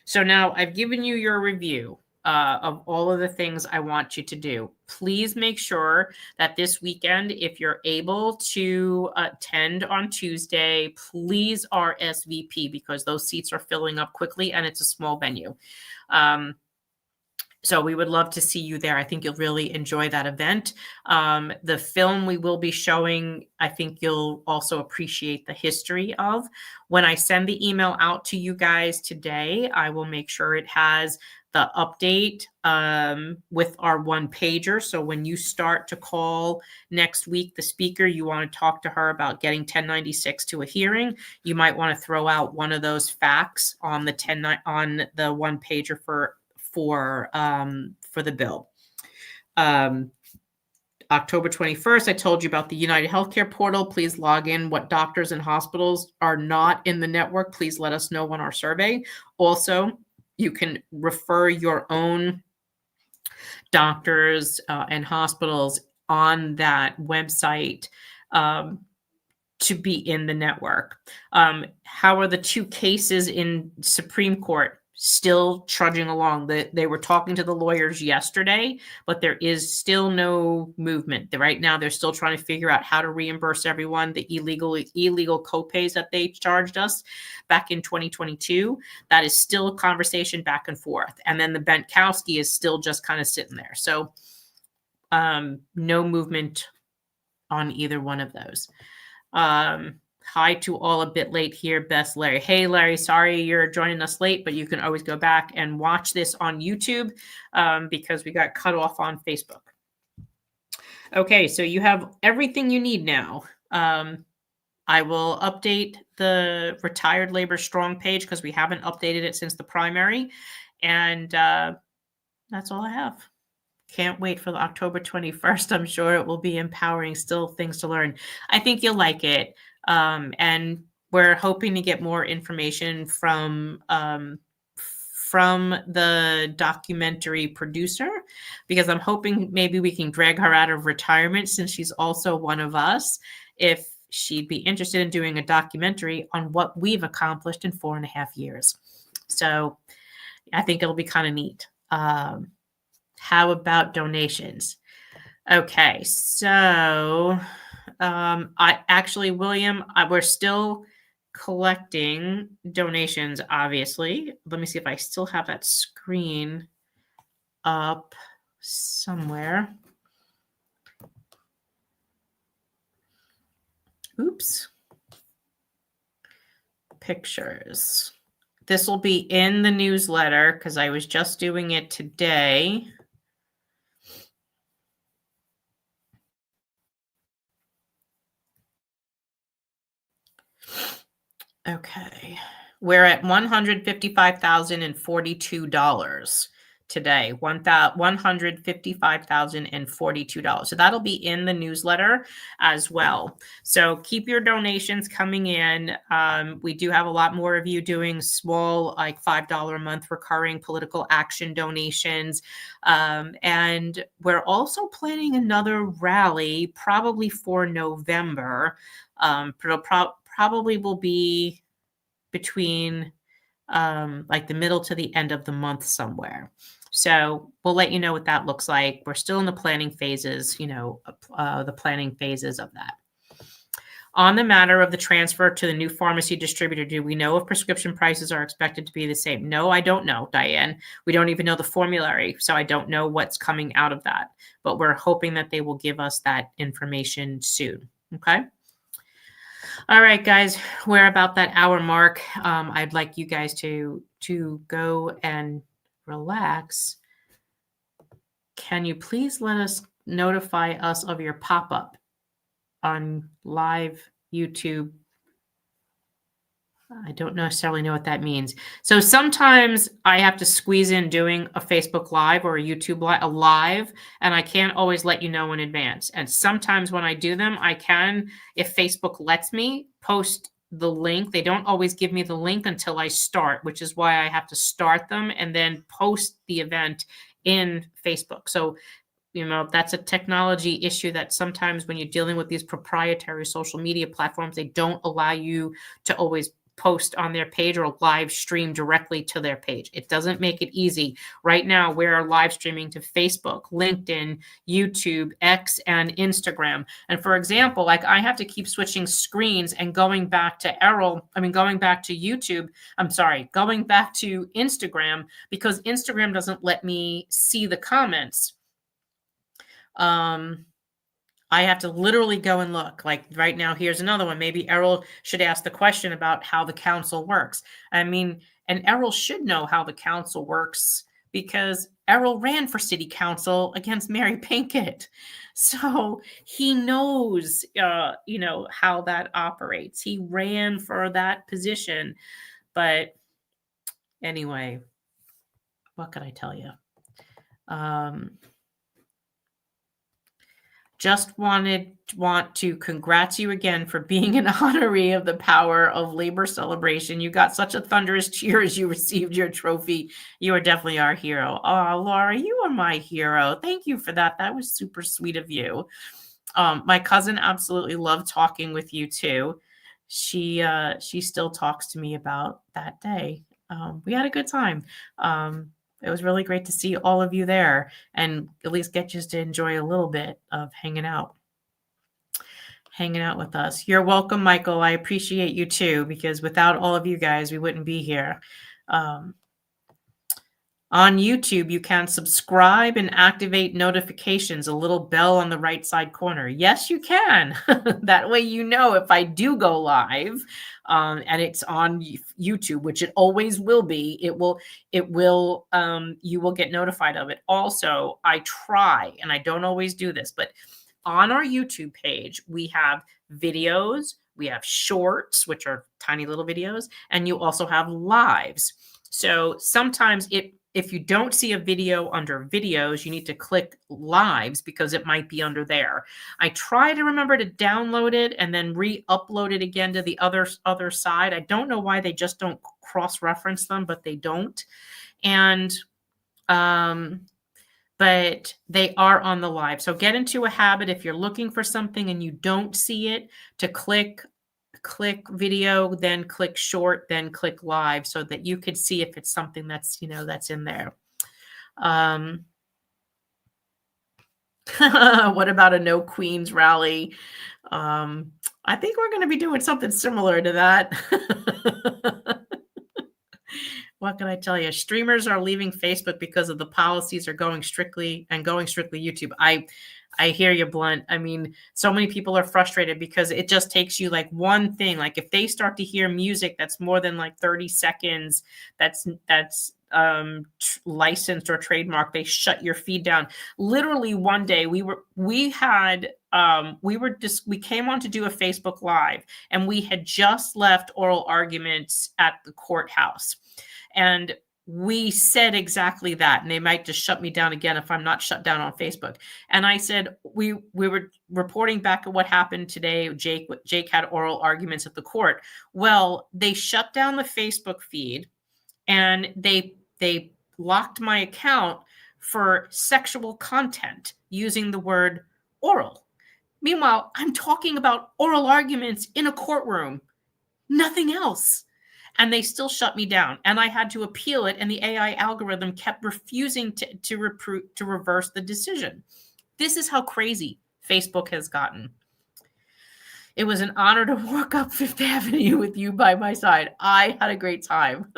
So now I've given you your review of all of the things I want you to do. Please make sure that this weekend, if you're able to attend on Tuesday, please RSVP, because those seats are filling up quickly and it's a small venue. So we would love to see you there. I think you'll really enjoy that event. The film we will be showing, I think you'll also appreciate the history of. When I send the email out to you guys today, I will make sure it has the update with our one pager. So when you start to call next week, the speaker, you want to talk to her about getting 1096 to a hearing, you might want to throw out one of those facts on the one pager for the bill. October 21st, I told you about the United Healthcare portal. Please log in. What doctors and hospitals are not in the network, please let us know on our survey. Also, you can refer your own doctors and hospitals on that website to be in the network. How are the 2 cases in Supreme Court? still trudging along. They were talking to the lawyers yesterday, but there is still no movement. Right now, they're still trying to figure out how to reimburse everyone the illegal copays that they charged us back in 2022. That is still a conversation back and forth. And then the Bentkowski is still just kind of sitting there. So no movement on either one of those. Hi to all a bit late here. Best Larry. Hey, Larry, sorry you're joining us late, but you can always go back and watch this on YouTube because we got cut off on Facebook. Okay, so you have everything you need now. I will update the Retired Labor Strong page because we haven't updated it since the primary. And that's all I have. Can't wait for the October 21st. I'm sure it will be empowering, still things to learn. I think you'll like it. And we're hoping to get more information from the documentary producer, because I'm hoping maybe we can drag her out of retirement since she's also one of us, if she'd be interested in doing a documentary on what we've accomplished in 4.5 years. So I think it'll be kind of neat. How about donations? Okay, so William, we're still collecting donations, obviously. Let me see if I still have that screen up somewhere. Oops. Pictures. This will be in the newsletter because I was just doing it today. Okay, we're at $155,042 today. $155,042. So that'll be in the newsletter as well. So keep your donations coming in. We do have a lot more of you doing small, like $5 a month recurring political action donations. And we're also planning another rally, probably for November. Probably will be between like the middle to the end of the month somewhere. So we'll let you know what that looks like. We're still in the planning phases, the planning phases of that. On the matter of the transfer to the new pharmacy distributor, do we know if prescription prices are expected to be the same? No, I don't know, Diane. We don't even know the formulary, so I don't know what's coming out of that. But we're hoping that they will give us that information soon, okay? All right, guys, we're about that hour mark. I'd like you guys to go and relax. Can you please notify us of your pop-up on live YouTube? I don't necessarily know what that means. So sometimes I have to squeeze in doing a Facebook Live or a YouTube live, and I can't always let you know in advance. And sometimes when I do them, I can, if Facebook lets me, post the link. They don't always give me the link until I start, which is why I have to start them and then post the event in Facebook. So that's a technology issue that sometimes when you're dealing with these proprietary social media platforms, they don't allow you to always post on their page or live stream directly to their page. It doesn't make it easy. Right now, we're live streaming to Facebook, LinkedIn, YouTube, X, and Instagram. And for example, like I have to keep switching screens and going back to going back to Instagram, because Instagram doesn't let me see the comments. I have to literally go and look. Like right now, here's another one. Maybe Errol should ask the question about how the council works. And Errol should know how the council works because Errol ran for city council against Mary Pinkett. So he knows, how that operates. He ran for that position. But anyway, what could I tell you? Just want to congrats you again for being an honoree of the Power of Labor celebration. You got such a thunderous cheer as you received your trophy. You are definitely our hero. Oh, Laura, you are my hero. Thank you for that. That was super sweet of you. My cousin absolutely loved talking with you too. She still talks to me about that day. we had a good time. It was really great to see all of you there and at least get just to enjoy a little bit of hanging out with us. You're welcome, Michael. I appreciate you too, because without all of you guys, we wouldn't be here. On YouTube, you can subscribe and activate notifications, a little bell on the right side corner. Yes, you can. That way you know if I do go live, and it's on YouTube, which it always will be. You will get notified of it. Also, I try, and I don't always do this, but on our YouTube page, we have videos, we have shorts, which are tiny little videos, and you also have lives. So sometimes if you don't see a video under videos, you need to click lives because it might be under there. I try to remember to download it and then re-upload it again to the other side. I don't know why they just don't cross-reference them, but they don't. And but they are on the live. So get into a habit if you're looking for something and you don't see it, to click video, then click short, then click live, so that you could see if it's something that's, that's in there. What about a No Queens rally? I think we're going to be doing something similar to that. What can I tell you? Streamers are leaving Facebook because of the policies are going strictly YouTube. I hear you, Blunt. I mean, so many people are frustrated because it just takes you like one thing. Like if they start to hear music that's more than like 30 seconds, that's licensed or trademarked, they shut your feed down. Literally one day we came on to do a Facebook Live, and we had just left oral arguments at the courthouse. And we said exactly that, and they might just shut me down again if I'm not shut down on Facebook. And I said, we were reporting back at what happened today. Jake had oral arguments at the court. Well, they shut down the Facebook feed, and they locked my account for sexual content using the word oral. Meanwhile, I'm talking about oral arguments in a courtroom, nothing else. And they still shut me down, and I had to appeal it, and the AI algorithm kept refusing to reverse the decision. This is how crazy Facebook has gotten. It was an honor to walk up Fifth Avenue with you by my side. I had a great time.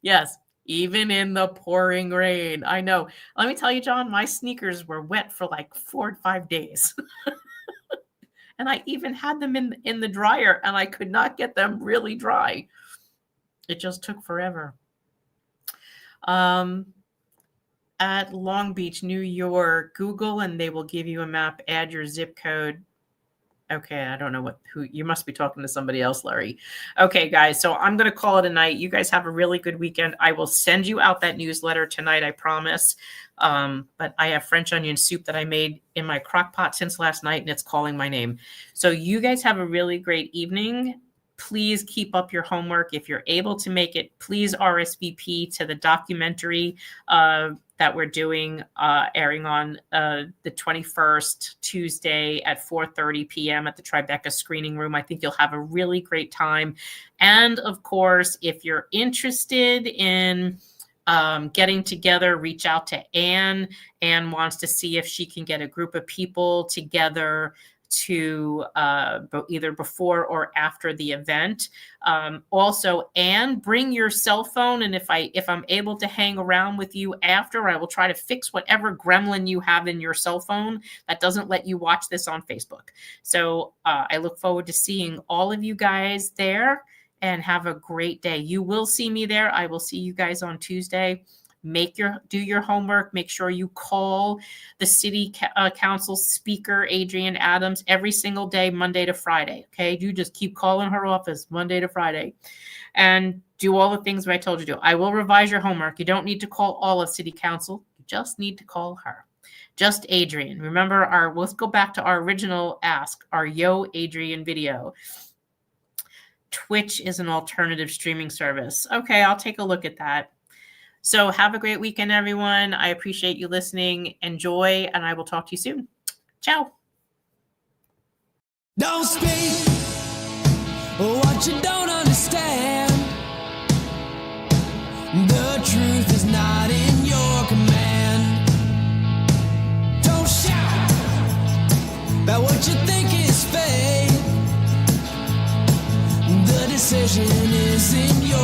Yes, even in the pouring rain. I know. Let me tell you, John, my sneakers were wet for like 4 to 5 days. And I even had them in the dryer, and I could not get them really dry. It just took forever. At Long Beach, New York, Google, and they will give you a map. Add your zip code. Okay, I don't know who you must be talking to somebody else, Larry. Okay, guys, so I'm going to call it a night. You guys have a really good weekend. I will send you out that newsletter tonight, I promise. But I have French onion soup that I made in my crock pot since last night, and it's calling my name. So you guys have a really great evening. Please keep up your homework. If you're able to make it, please RSVP to the documentary that we're doing, airing on the 21st, Tuesday at 4:30 p.m. at the Tribeca Screening Room. I think you'll have a really great time. And of course, if you're interested in getting together, reach out to Anne. Anne wants to see if she can get a group of people together to either before or after the event. Also, Anne, bring your cell phone, and if I'm able to hang around with you after, I will try to fix whatever gremlin you have in your cell phone that doesn't let you watch this on Facebook. So I look forward to seeing all of you guys there, and have a great day. You will see me there. I will see you guys on Tuesday. Do your homework. Make sure you call the city council speaker, Adrienne Adams, every single day, Monday to Friday. Okay. You just keep calling her office Monday to Friday, and do all the things that I told you to do. I will revise your homework. You don't need to call all of city council. You just need to call her. Just Adrienne. Remember let's go back to our original ask, our Yo Adrienne video. Twitch is an alternative streaming service. Okay. I'll take a look at that. So have a great weekend, everyone. I appreciate you listening. Enjoy, and I will talk to you soon. Ciao. Don't speak what you don't understand. The truth is not in your command. Don't shout about what you think is fate. The decision is in your